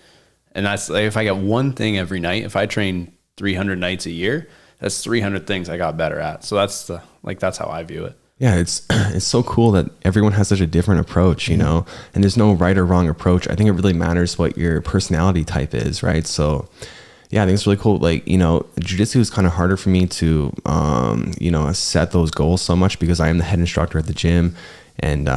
And that's like, if I get one thing every night, if I train 300 nights a year, that's 300 things I got better at. So that's how I view it. Yeah. It's so cool that everyone has such a different approach, you know, and there's no right or wrong approach. I think it really matters what your personality type is. Right. So yeah, I think it's really cool. Like, you know, jiu-jitsu is kind of harder for me to, you know, set those goals so much because I am the head instructor at the gym. And,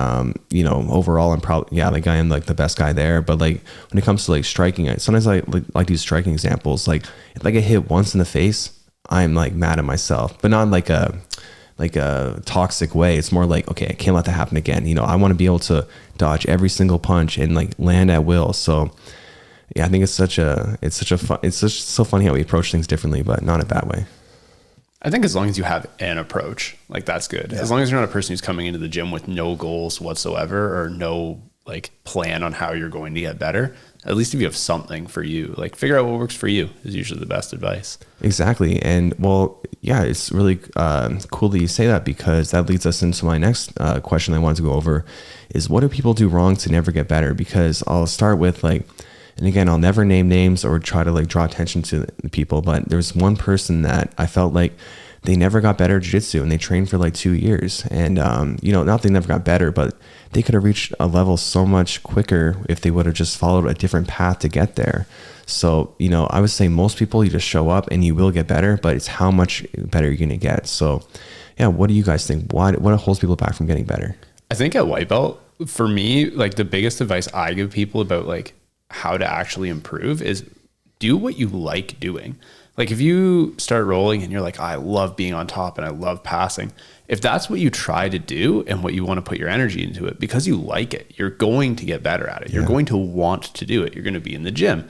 you know, overall, I'm probably, like I am like the best guy there. But like, when it comes to like striking, sometimes I like these striking examples. Like if I get hit once in the face, I'm like mad at myself, but not like a toxic way. It's more like, okay, I can't let that happen again. You know, I want to be able to dodge every single punch and like land at will. So yeah, I think it's just so funny how we approach things differently, but not in a bad way. I think as long as you have an approach, like that's good. Yeah. As long as you're not a person who's coming into the gym with no goals whatsoever or no like plan on how you're going to get better, at least if you have something for you, like figure out what works for you is usually the best advice. Exactly. And well, yeah, it's really cool that you say that, because that leads us into my next question I wanted to go over is, what do people do wrong to never get better? Because I'll start with like, and again, I'll never name names or try to like draw attention to the people, but there's one person that I felt like they never got better at jiu-jitsu, and they trained for like 2 years. And, you know, not they never got better, but they could have reached a level so much quicker if they would have just followed a different path to get there. So, you know, I would say most people, you just show up and you will get better, but it's how much better you're going to get. So yeah, what do you guys think? What holds people back from getting better? I think at white belt, for me, like the biggest advice I give people about like how to actually improve is do what you like doing. Like if you start rolling and you're like, I love being on top and I love passing. If that's what you try to do and what you want to put your energy into it, because you like it, you're going to get better at it. You're going to want to do it. You're going to be in the gym.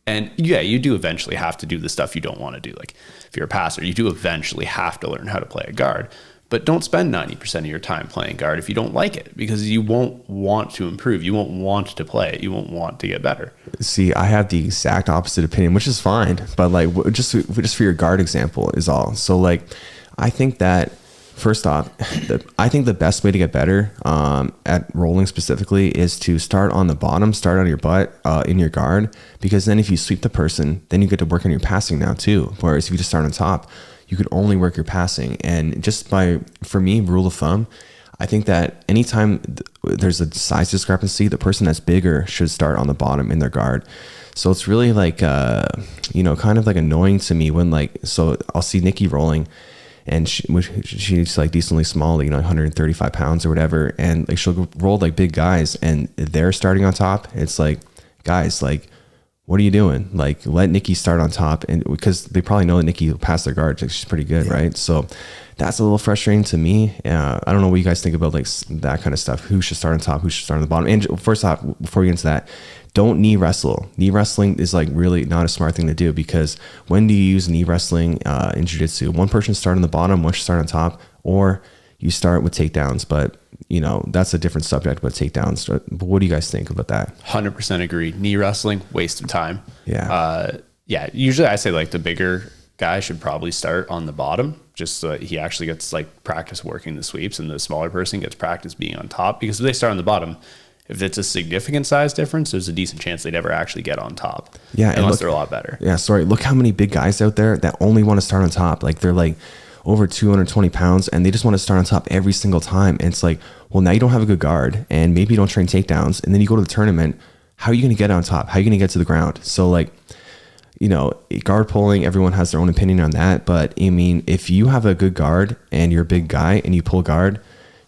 And yeah, you do eventually have to do the stuff you don't want to do. Like if you're a passer, you do eventually have to learn how to play a guard. But don't spend 90% of your time playing guard if you don't like it, because you won't want to improve. You won't want to play it. You won't want to get better. See, I have the exact opposite opinion, which is fine. But like, just for your guard example is all. So like, I think that first off, I think the best way to get better at rolling specifically is to start on the bottom, start on your butt in your guard, because then if you sweep the person, then you get to work on your passing now too. Whereas if you just start on top, you could only work your passing. And just for me, rule of thumb, I think that anytime there's a size discrepancy, the person that's bigger should start on the bottom in their guard. So it's really like, kind of like annoying to me when so I'll see Nikki rolling, and she's like decently small, 135 pounds or whatever. And like, she'll roll like big guys and they're starting on top. It's like, guys, like, what are you doing? Like, let Nikki start on top. And because they probably know that Nikki will pass their guard. Like, she's pretty good. Yeah. Right. So that's a little frustrating to me. I don't know what you guys think about like that kind of stuff. Who should start on top? Who should start on the bottom? And first off, before we get into that, don't knee wrestle. Knee wrestling is like really not a smart thing to do, because when do you use knee wrestling in jiu-jitsu? One person start on the bottom, one should start on top, or you start with takedowns. But that's a different subject, but takedowns. But what do you guys think about that? 100% agree. Knee wrestling, waste of time. Yeah. Usually I say like the bigger guy should probably start on the bottom, just so that he actually gets like practice working the sweeps, and the smaller person gets practice being on top. Because if they start on the bottom, if it's a significant size difference, there's a decent chance they never actually get on top. Yeah. Unless they're a lot better. Yeah. Sorry. Look how many big guys out there that only want to start on top. Like, they're like over 220 pounds and they just want to start on top every single time. And it's like, well, now you don't have a good guard, and maybe you don't train takedowns, and then you go to the tournament. How are you going to get on top? How are you going to get to the ground? So like, guard pulling, everyone has their own opinion on that. But I mean, if you have a good guard and you're a big guy and you pull guard,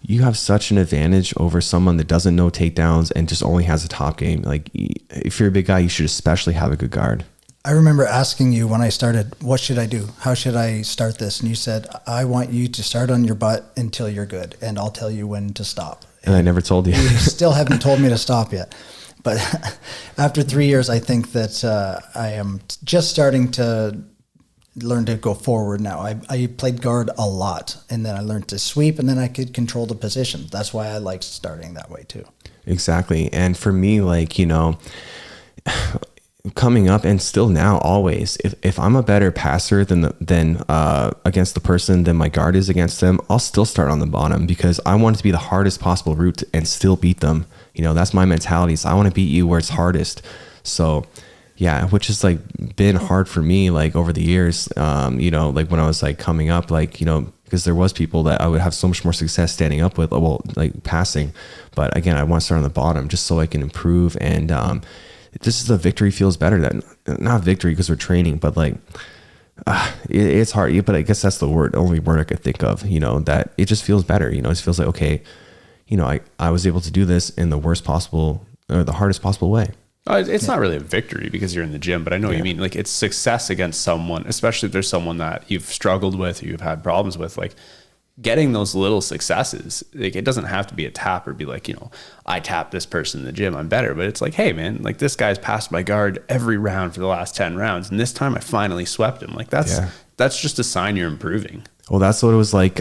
you have such an advantage over someone that doesn't know takedowns and just only has a top game. Like, if you're a big guy, you should especially have a good guard. I remember asking you when I started, what should I do? How should I start this? And you said, I want you to start on your butt until you're good, and I'll tell you when to stop. And I never told you. You still haven't told me to stop yet. But after 3 years, I think that I am just starting to learn to go forward now. I played guard a lot, and then I learned to sweep, and then I could control the position. That's why I like starting that way too. Exactly. And for me, like, coming up and still now always, if I'm a better passer than against the person than my guard is against them, I'll still start on the bottom, because I want it to be the hardest possible route and still beat them. That's my mentality. So I want to beat you where it's hardest. So yeah, which has like been hard for me, like over the years, like when I was like coming up, like, because there was people that I would have so much more success standing up with, well, like passing. But again, I want to start on the bottom just so I can improve. And this is the victory feels better. That not victory because we're training, but like it's hard. But I guess that's the only word I could think of. That it just feels better. It feels like, okay, I was able to do this in the worst possible or the hardest possible way. It's not really a victory because you're in the gym, but I know what you mean. Like, it's success against someone, especially if there's someone that you've struggled with, or you've had problems with. Like, getting those little successes, like, it doesn't have to be a tap or be like, I tapped this person in the gym, I'm better. But it's like, hey man, like, this guy's passed my guard every round for the last 10 rounds, and this time I finally swept him. Like, that's just a sign you're improving. Well, that's what it was like.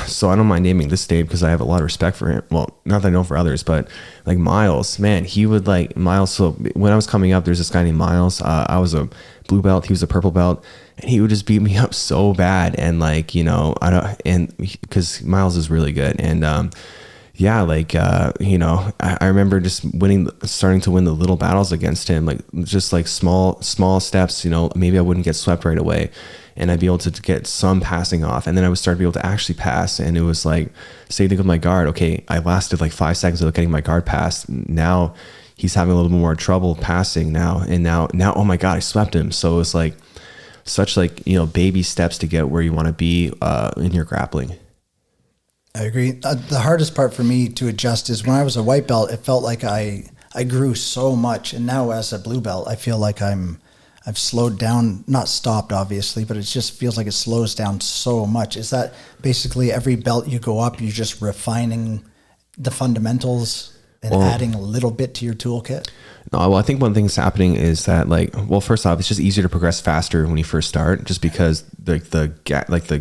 So I don't mind naming this name because I have a lot of respect for him. Well, not that I know for others, but like Miles, man, he would like Miles. So when I was coming up, there's this guy named Miles. I was a blue belt. He was a purple belt, and he would just beat me up so bad. And like, because Miles is really good. And, I remember just starting to win the little battles against him, like just like small steps, maybe I wouldn't get swept right away, and I'd be able to get some passing off. And then I would start to be able to actually pass. And it was like, same thing with my guard. Okay, I lasted like 5 seconds without getting my guard passed. Now he's having a little bit more trouble passing now. And now, oh my God, I swept him. So it was like such like, baby steps to get where you want to be in your grappling. I agree. The hardest part for me to adjust is when I was a white belt, it felt like I grew so much. And now as a blue belt, I feel like I've slowed down, not stopped obviously, but it just feels like it slows down so much. Is that basically every belt you go up, you're just refining the fundamentals and adding a little bit to your toolkit? No, well, I think one thing that's happening is that like, well, first off, it's just easier to progress faster when you first start, just because the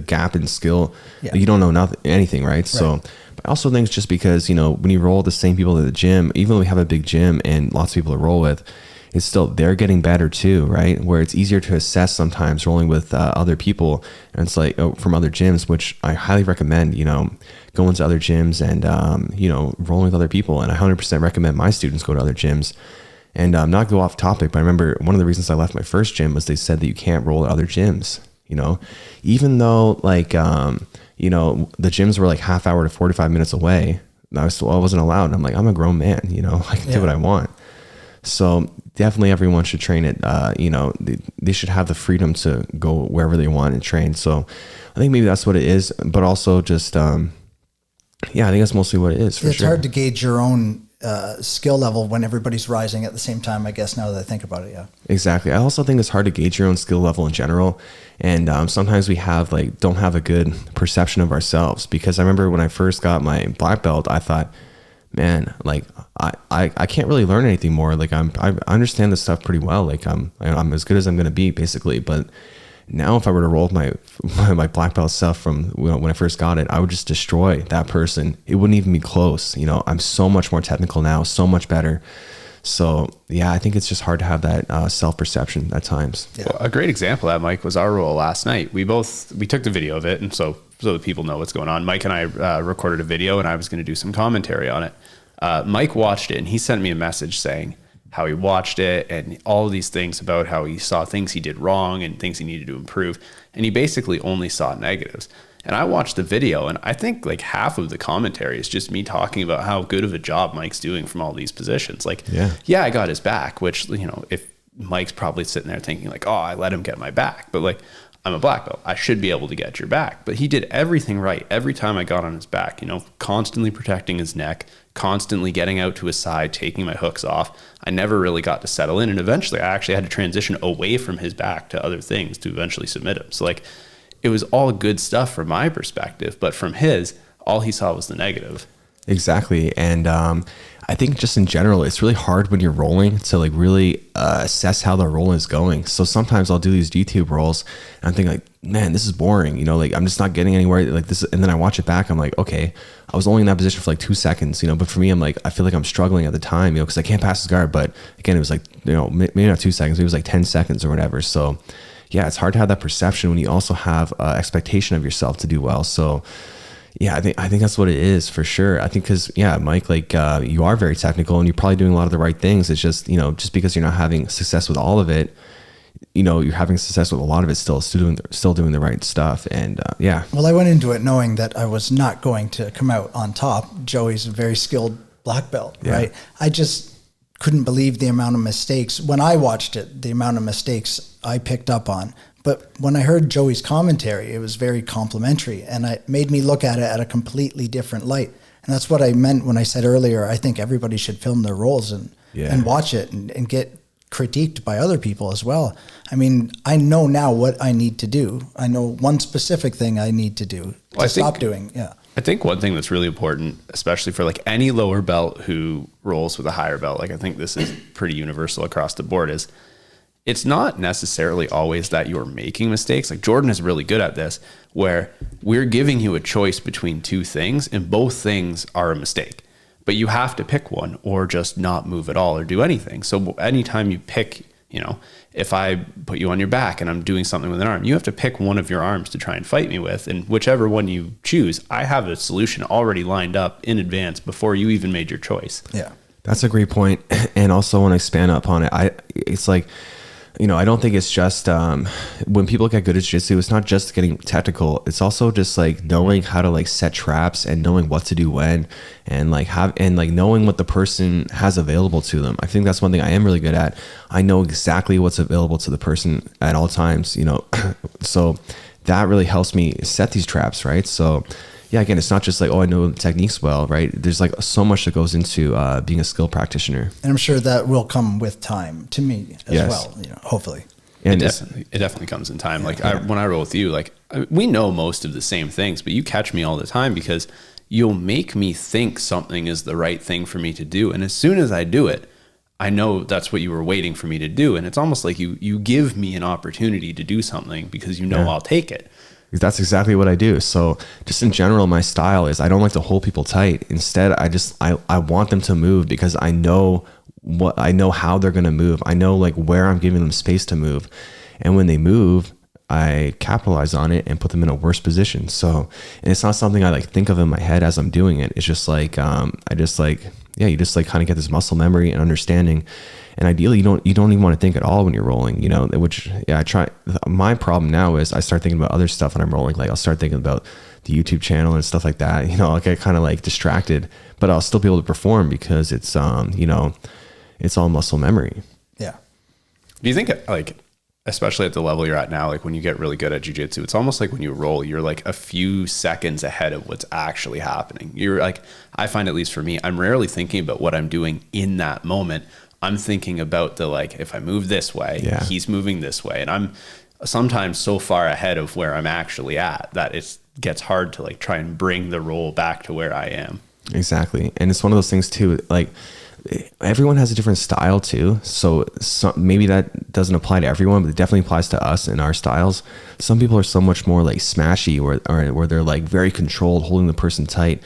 gap in skill, you don't know anything, right? So, but I also think it's just because, you know, when you roll with the same people at the gym, even though we have a big gym and lots of people to roll with, it's still, they're getting better too, right? Where it's easier to assess sometimes rolling with other people, and it's like from other gyms, which I highly recommend, you know, going to other gyms and, you know, rolling with other people. And I 100% recommend my students go to other gyms. And not go off topic, but I remember one of the reasons I left my first gym was they said that you can't roll at other gyms, you know, even though like, you know, the gyms were like half hour to 45 minutes away. I wasn't allowed. And I'm like, I'm a grown man, you know, I can do what I want. So definitely everyone should train it. You know, they should have the freedom to go wherever they want and train. So I think maybe that's what it is, but also just, yeah, I think that's mostly what it is. It's hard to gauge your own skill level when everybody's rising at the same time, I guess, now that I think about it. Yeah, exactly. I also think it's hard to gauge your own skill level in general. And sometimes we don't have a good perception of ourselves, because I remember when I first got my black belt, I thought, man, like I can't really learn anything more. Like I understand this stuff pretty well. Like I'm as good as I'm going to be, basically. But now if I were to roll my black belt stuff from when I first got it, I would just destroy that person. It wouldn't even be close. You know, I'm so much more technical now, so much better. So yeah, I think it's just hard to have that self-perception at times. Yeah. Well, a great example of that, Mike, was our roll last night. We took the video of it, and so that people know what's going on. Mike and I recorded a video, and I was going to do some commentary on it. Mike watched it, and he sent me a message saying how he watched it and all these things about how he saw things he did wrong and things he needed to improve. And he basically only saw negatives. And I watched the video, and I think like half of the commentary is just me talking about how good of a job Mike's doing from all these positions. Like, yeah, I got his back, which, you know, if Mike's probably sitting there thinking like, oh, I let him get my back. But like, I'm a black belt, I should be able to get your back. But he did everything right every time I got on his back, you know, constantly protecting his neck, constantly getting out to his side, taking my hooks off. I never really got to settle in. And eventually I actually had to transition away from his back to other things to eventually submit him. So like, it was all good stuff from my perspective, but from his, all he saw was the negative. Exactly. And I think just in general, it's really hard when you're rolling to like really assess how the roll is going. So sometimes I'll do these YouTube rolls and I'm thinking like, man, this is boring. You know, like I'm just not getting anywhere like this. And then I watch it back. I'm like, okay, I was only in that position for like 2 seconds, you know, but for me, I'm like, I feel like I'm struggling at the time, you know, cause I can't pass his guard. But again, it was like, you know, maybe not 2 seconds, maybe it was like 10 seconds or whatever. So yeah, it's hard to have that perception when you also have expectation of yourself to do well. So yeah, I think that's what it is for sure. I think because, yeah, Mike, like you are very technical and you're probably doing a lot of the right things. It's just, you know, just because you're not having success with all of it, you know, you're having success with a lot of it still doing the right stuff. And yeah. Well, I went into it knowing that I was not going to come out on top. Joey's a very skilled black belt, right? I just couldn't believe the amount of mistakes. When I watched it, the amount of mistakes I picked up on. But when I heard Joey's commentary, it was very complimentary, and it made me look at it at a completely different light. And that's what I meant when I said earlier, I think everybody should film their rolls and watch it and get critiqued by other people as well. I mean, I know now what I need to do. I know one specific thing I need to do to stop doing. Yeah. I think one thing that's really important, especially for like any lower belt who rolls with a higher belt, like I think this is pretty universal across the board, is it's not necessarily always that you're making mistakes. Like Jordan is really good at this, where we're giving you a choice between two things and both things are a mistake, but you have to pick one or just not move at all or do anything. So anytime you pick, you know, if I put you on your back and I'm doing something with an arm, you have to pick one of your arms to try and fight me with. And whichever one you choose, I have a solution already lined up in advance before you even made your choice. Yeah. That's a great point. And also when I expand upon it, it's like, you know, I don't think it's just when people get good at jiu-jitsu, it's not just getting technical. It's also just like knowing how to like set traps and knowing what to do when, and like knowing what the person has available to them. I think that's one thing I am really good at. I know exactly what's available to the person at all times, you know. So that really helps me set these traps, right? So yeah, again, it's not just like, oh, I know techniques well, right? There's like so much that goes into being a skill practitioner. And I'm sure that will come with time to me as well, you know, hopefully. And it definitely comes in time. Like when I roll with you, like we know most of the same things, but you catch me all the time because you'll make me think something is the right thing for me to do. And as soon as I do it, I know that's what you were waiting for me to do. And it's almost like you give me an opportunity to do something because you know I'll take it. That's exactly what I do. So just in general, my style is I don't like to hold people tight. Instead, I want them to move because I know how they're going to move. I know like where I'm giving them space to move. And when they move, I capitalize on it and put them in a worse position. So, and it's not something I like think of in my head as I'm doing it. It's just like, you just like kind of get this muscle memory and understanding. And ideally you don't even want to think at all when you're rolling, which I try. My problem now is I start thinking about other stuff when I'm rolling. Like I'll start thinking about the YouTube channel and stuff like that. I'll get kind of like distracted, but I'll still be able to perform because it's, it's all muscle memory. Yeah. Do you think like, especially at the level you're at now, like when you get really good at jiu-jitsu, it's almost like when you roll, you're like a few seconds ahead of what's actually happening. You're like, I find, at least for me, I'm rarely thinking about what I'm doing in that moment. I'm thinking about the, like, if I move this way, he's moving this way. And I'm sometimes so far ahead of where I'm actually at that it gets hard to like try and bring the roll back to where I am. Exactly. And it's one of those things too, like, everyone has a different style too. So maybe that doesn't apply to everyone, but it definitely applies to us and our styles. Some people are so much more like smashy where they're like very controlled, holding the person tight.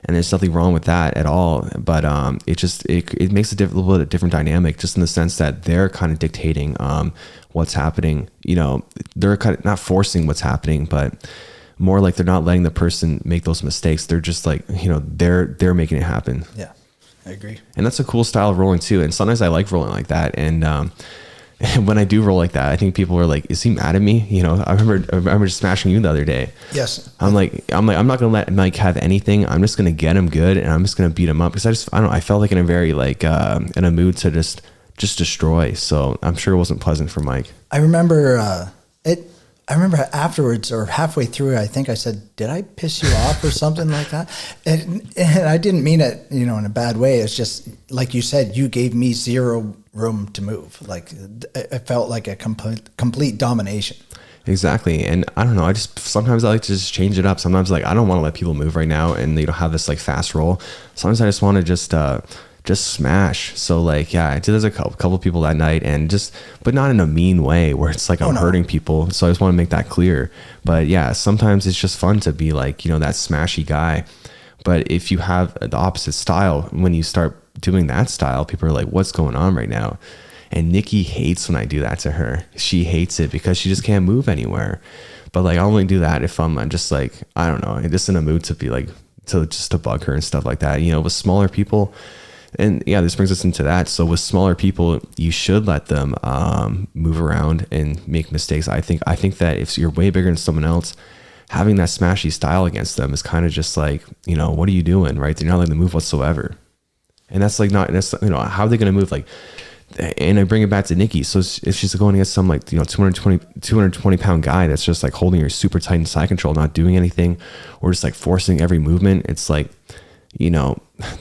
And there's nothing wrong with that at all. But it makes a little bit of different dynamic, just in the sense that they're kind of dictating what's happening. They're kind of not forcing what's happening, but more like they're not letting the person make those mistakes. They're just like, they're making it happen. Yeah. I agree. And that's a cool style of rolling too. And sometimes I like rolling like that. And when I do roll like that, I think people are like, is he mad at me? I remember just smashing you the other day. Yes. I'm not going to let Mike have anything. I'm just going to get him good. And I'm just going to beat him up. Because I felt like in a very like, in a mood to just destroy. So I'm sure it wasn't pleasant for Mike. I remember afterwards or halfway through, I think I said, did I piss you off or something like that? And I didn't mean it, in a bad way. It's just, like you said, you gave me zero room to move. Like it felt like a complete domination. Exactly. And I don't know, sometimes I like to just change it up. Sometimes like, I don't want to let people move right now and they don't have this like fast roll. Sometimes I just want to just smash. So like, I did this a couple of people that night, and but not in a mean way where it's like I'm hurting people. So I just want to make that clear. But yeah, sometimes it's just fun to be like, that smashy guy. But if you have the opposite style, when you start doing that style, people are like, what's going on right now? And Nikki hates when I do that to her. She hates it because she just can't move anywhere. But like, I only do that if I'm just like, I don't know, just in a mood to be like, to bug her and stuff like that. With smaller people. And yeah, this brings us into that. So with smaller people, you should let them move around and make mistakes. I think that if you're way bigger than someone else, having that smashy style against them is kind of just like, what are you doing, right? They're not letting them move whatsoever. And that's like how are they going to move? Like, and I bring it back to Nikki. So if she's going against some like, 220 pound guy that's just like holding her super tight in side control, not doing anything, or just like forcing every movement, it's like,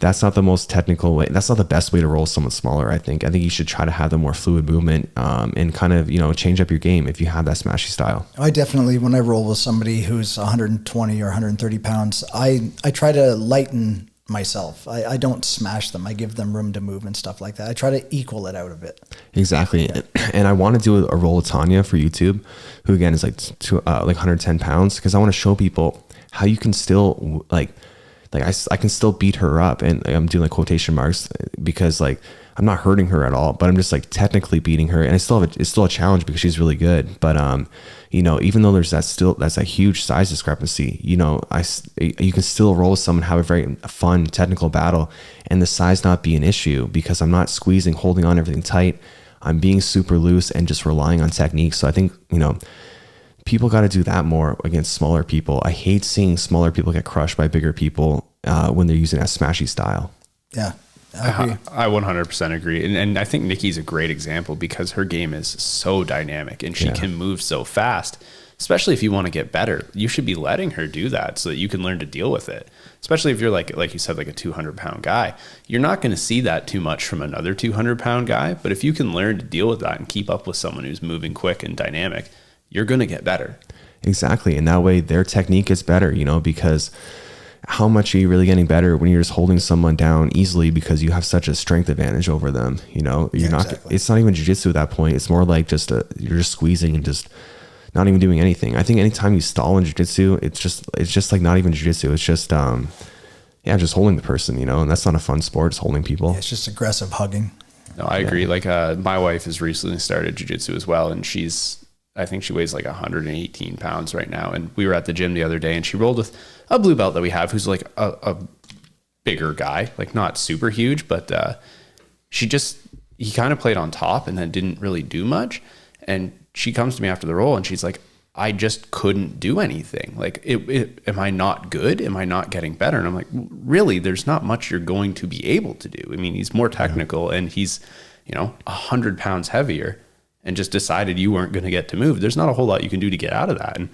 that's not the most technical way. That's not the best way to roll someone smaller. I think you should try to have the more fluid movement, and kind of, change up your game if you have that smashy style. I definitely, when I roll with somebody who's 120 or 130 pounds, I try to lighten myself. I don't smash them. I give them room to move and stuff like that. I try to equal it out a bit. Exactly. Yeah. And I want to do a roll with Tanya for YouTube, who again is like 110 pounds, because I want to show people how you can still I can still beat her up, and I'm doing like quotation marks because like I'm not hurting her at all, but I'm just like technically beating her, and it's still a challenge because she's really good. But even though that's a huge size discrepancy, you can still roll with someone, have a very fun technical battle, and the size not be an issue because I'm not squeezing, holding on everything tight. I'm being super loose and just relying on technique. So I think people got to do that more against smaller people. I hate seeing smaller people get crushed by bigger people when they're using that smashy style. Yeah, I agree. I 100% agree. And I think Nikki's a great example because her game is so dynamic and she can move so fast, especially if you want to get better. You should be letting her do that so that you can learn to deal with it. Especially if you're like you said, like a 200-pound guy. You're not going to see that too much from another 200-pound guy. But if you can learn to deal with that and keep up with someone who's moving quick and dynamic, you're going to get better. Exactly. And that way their technique is better, because how much are you really getting better when you're just holding someone down easily because you have such a strength advantage over them? You know, you're not, exactly. It's not even jiu-jitsu at that point. It's more like just you're just squeezing and just not even doing anything. I think anytime you stall in jiu-jitsu, it's just like not even jiu-jitsu. It's just, just holding the person, you know, and that's not a fun sport. It's holding people. Yeah, it's just aggressive hugging. No, I agree. Like, my wife has recently started jiu-jitsu as well. And I think she weighs like 118 pounds right now. And we were at the gym the other day and she rolled with a blue belt that we have, who's like a bigger guy, like not super huge, but he kind of played on top and then didn't really do much. And she comes to me after the roll and she's like, I just couldn't do anything. Like, am I not good? Am I not getting better? And I'm like, really, there's not much you're going to be able to do. I mean, he's more technical and he's, 100 pounds heavier, and just decided you weren't going to get to move. There's not a whole lot you can do to get out of that. And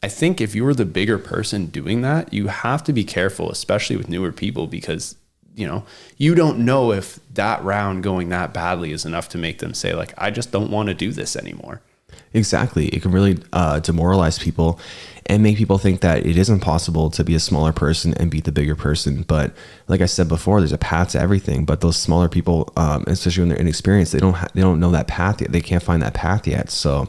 I think if you were the bigger person doing that, you have to be careful, especially with newer people, because, you don't know if that round going that badly is enough to make them say, like, I just don't want to do this anymore. Exactly. It can really demoralize people and make people think that it isn't possible to be a smaller person and beat the bigger person. But like I said before, there's a path to everything. But those smaller people, especially when they're inexperienced, they don't know that path yet. They can't find that path yet. So,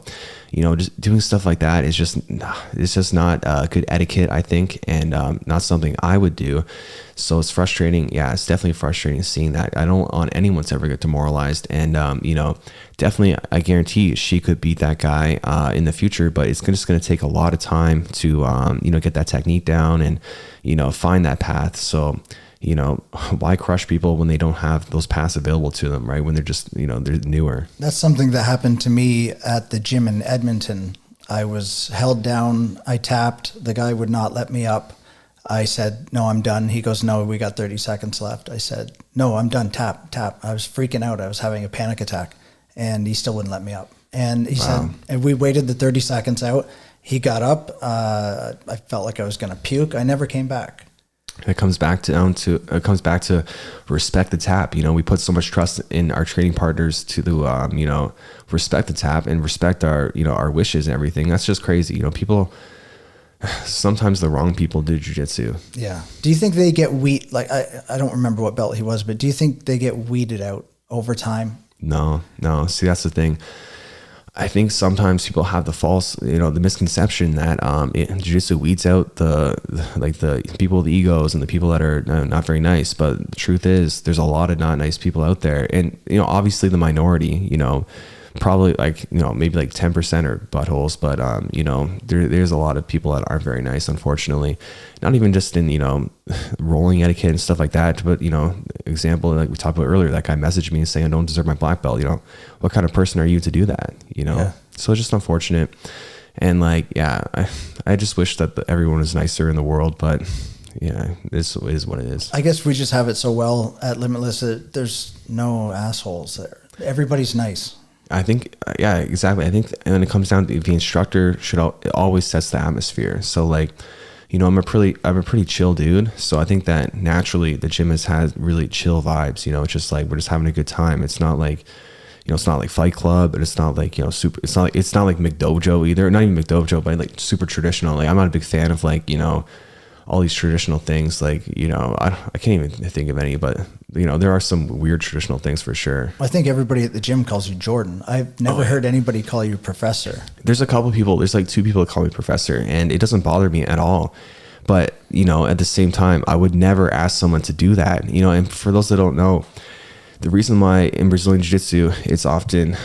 just doing stuff like that is just not good etiquette, I think, and not something I would do. So it's frustrating. Yeah, it's definitely frustrating seeing that. I don't want anyone to ever get demoralized. And, definitely, I guarantee she could beat that guy in the future, but it's just going to take a lot of time to, get that technique down and, find that path. So, why crush people when they don't have those paths available to them, right? When they're just, they're newer. That's something that happened to me at the gym in Edmonton. I was held down. I tapped. The guy would not let me up. I said, no, I'm done. He goes, no, we got 30 seconds left. I said, no, I'm done. Tap. I was freaking out. I was having a panic attack, and he still wouldn't let me up. And he said, and we waited the 30 seconds out. He got up. I felt like I was going to puke. I never came back. It comes back to respect the tap. We put so much trust in our training partners to respect the tap and respect our, our wishes and everything. That's just crazy. People, sometimes the wrong people do jiu-jitsu. Yeah. Do you think they get like, I don't remember what belt he was, but do you think they get weeded out over time? No. See, that's the thing. I think sometimes people have the false, the misconception that jiu-jitsu weeds out the people with egos and the people that are not very nice. But the truth is, there's a lot of not nice people out there, and obviously the minority, probably maybe like 10% are buttholes, but there's a lot of people that aren't very nice, unfortunately. Not even just in rolling etiquette and stuff like that, but example, like we talked about earlier, that guy messaged me saying I don't deserve my black belt. What kind of person are you to do that? Yeah. So it's just unfortunate, and I just wish that everyone was nicer in the world, but yeah, this is what it is. I guess we just have it so well at Limitless that there's no assholes there. Everybody's nice. I think, yeah, exactly. I think, and then it comes down to the instructor always sets the atmosphere. So I'm a pretty chill dude. So I think that naturally the gym has really chill vibes. It's just like we're just having a good time. It's not like, it's not like Fight Club, and it's not like super. It's not like McDojo either. Not even McDojo, but like super traditional. Like I'm not a big fan of all these traditional things. I can't even think of any, but there are some weird traditional things for sure. I think everybody at the gym calls you Jordan. I've never heard anybody call you Professor. There's a couple people, there's like 2 people that call me Professor, and it doesn't bother me at all. But, at the same time, I would never ask someone to do that, and for those that don't know, the reason why in Brazilian Jiu-Jitsu, it's often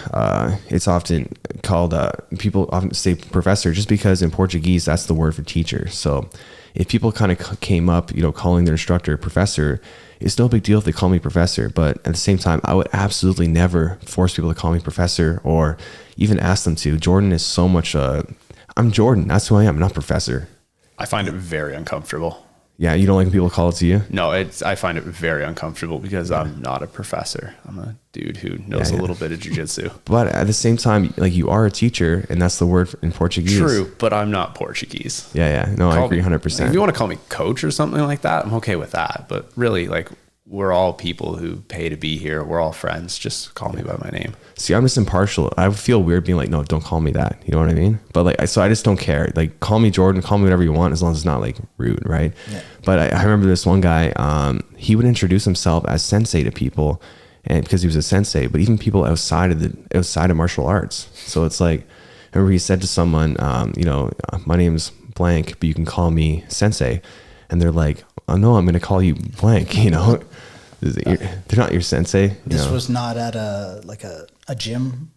called, people often say professor, just because in Portuguese, that's the word for teacher. So if people kind of came up, calling their instructor professor, it's no big deal if they call me professor. But at the same time, I would absolutely never force people to call me professor or even ask them to. Jordan is so much, I'm Jordan. That's who I am, I'm not professor. I find it very uncomfortable. Yeah, you don't like when people call it to you? No, I find it very uncomfortable because I'm not a professor. I'm a dude who knows a little bit of jiu-jitsu. But at the same time, you are a teacher, and that's the word in Portuguese. True, but I'm not Portuguese. Yeah. No, I agree 100%. If you want to call me coach or something like that, I'm okay with that. But really, we're all people who pay to be here. We're all friends. Just call me by my name. See, I'm just impartial. I feel weird being like, no, don't call me that. You know what I mean? But like, so I just don't care. Like, call me Jordan, call me whatever you want, as long as it's not like rude, right? Yeah. But I remember this one guy, he would introduce himself as sensei to people, and because he was a sensei, but even people outside of martial arts. So it's like, I remember he said to someone, you know, my name's blank, but you can call me sensei. And they're like, oh no, I'm going to call you blank, you know? They're not your sensei. This was not at a gym.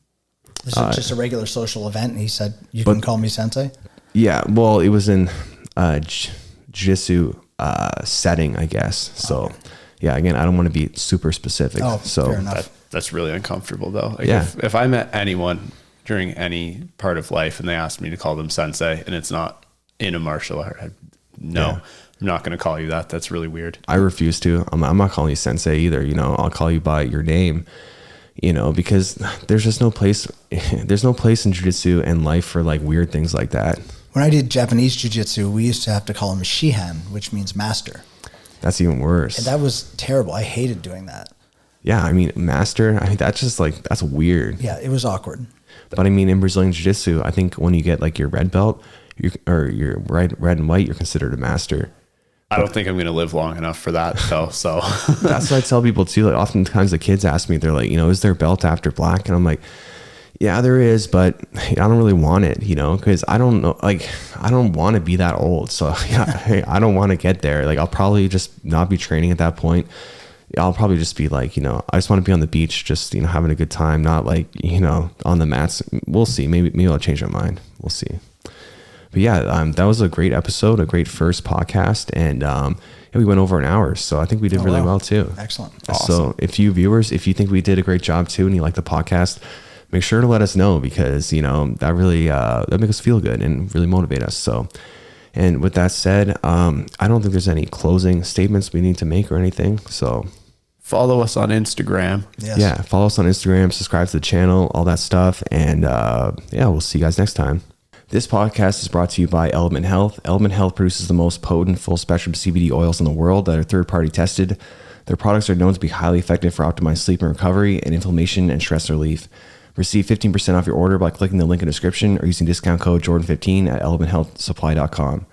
This was just a regular social event. And he said, you can call me sensei. Yeah. Well, it was in Jiu-jitsu setting, I guess. So okay. Yeah, again, I don't want to be super specific. Oh, so fair enough. That's really uncomfortable though. Like if I met anyone during any part of life and they asked me to call them sensei and it's not in a martial art, I'm not going to call you that. That's really weird. I refuse to. I'm not calling you sensei either. You know, I'll call you by your name, you know, because there's just no place. There's no place in jiu-jitsu and life for like weird things like that. When I did Japanese jiu-jitsu, we used to have to call him shihan, which means master. That's even worse. And that was terrible. I hated doing that. Yeah. I mean, master, I mean, that's just like, that's weird. Yeah. It was awkward. But I mean, in Brazilian jiu-jitsu, I think when you get like your red belt or your red and white, you're considered a master. I don't think I'm going to live long enough for that though. So that's what I tell people too. Like oftentimes the kids ask me, they're like, you know, is there a belt after black? And I'm like, yeah, there is, but I don't really want it, you know, cause I don't know, like, I don't want to be that old. So yeah, I don't want to get there. Like I'll probably just not be training at that point. I'll probably just be like, you know, I just want to be on the beach, just, you know, having a good time, not like, you know, on the mats. We'll see. Maybe I'll change my mind. We'll see. But yeah, that was a great episode, a great first podcast. And we went over an hour. So I think we did really well too. Excellent. Awesome. So if you viewers, if you think we did a great job too, and you like the podcast, make sure to let us know, because, you know, that really, that makes us feel good and really motivate us. So, and with that said, I don't think there's any closing statements we need to make or anything. So follow us on Instagram. Yes. Yeah. Follow us on Instagram, subscribe to the channel, all that stuff. And yeah, we'll see you guys next time. This podcast is brought to you by Element Health. Element Health produces the most potent full spectrum CBD oils in the world that are third-party tested. Their products are known to be highly effective for optimized sleep and recovery and inflammation and stress relief. Receive 15% off your order by clicking the link in the description or using discount code Jordan15 at elementhealthsupply.com.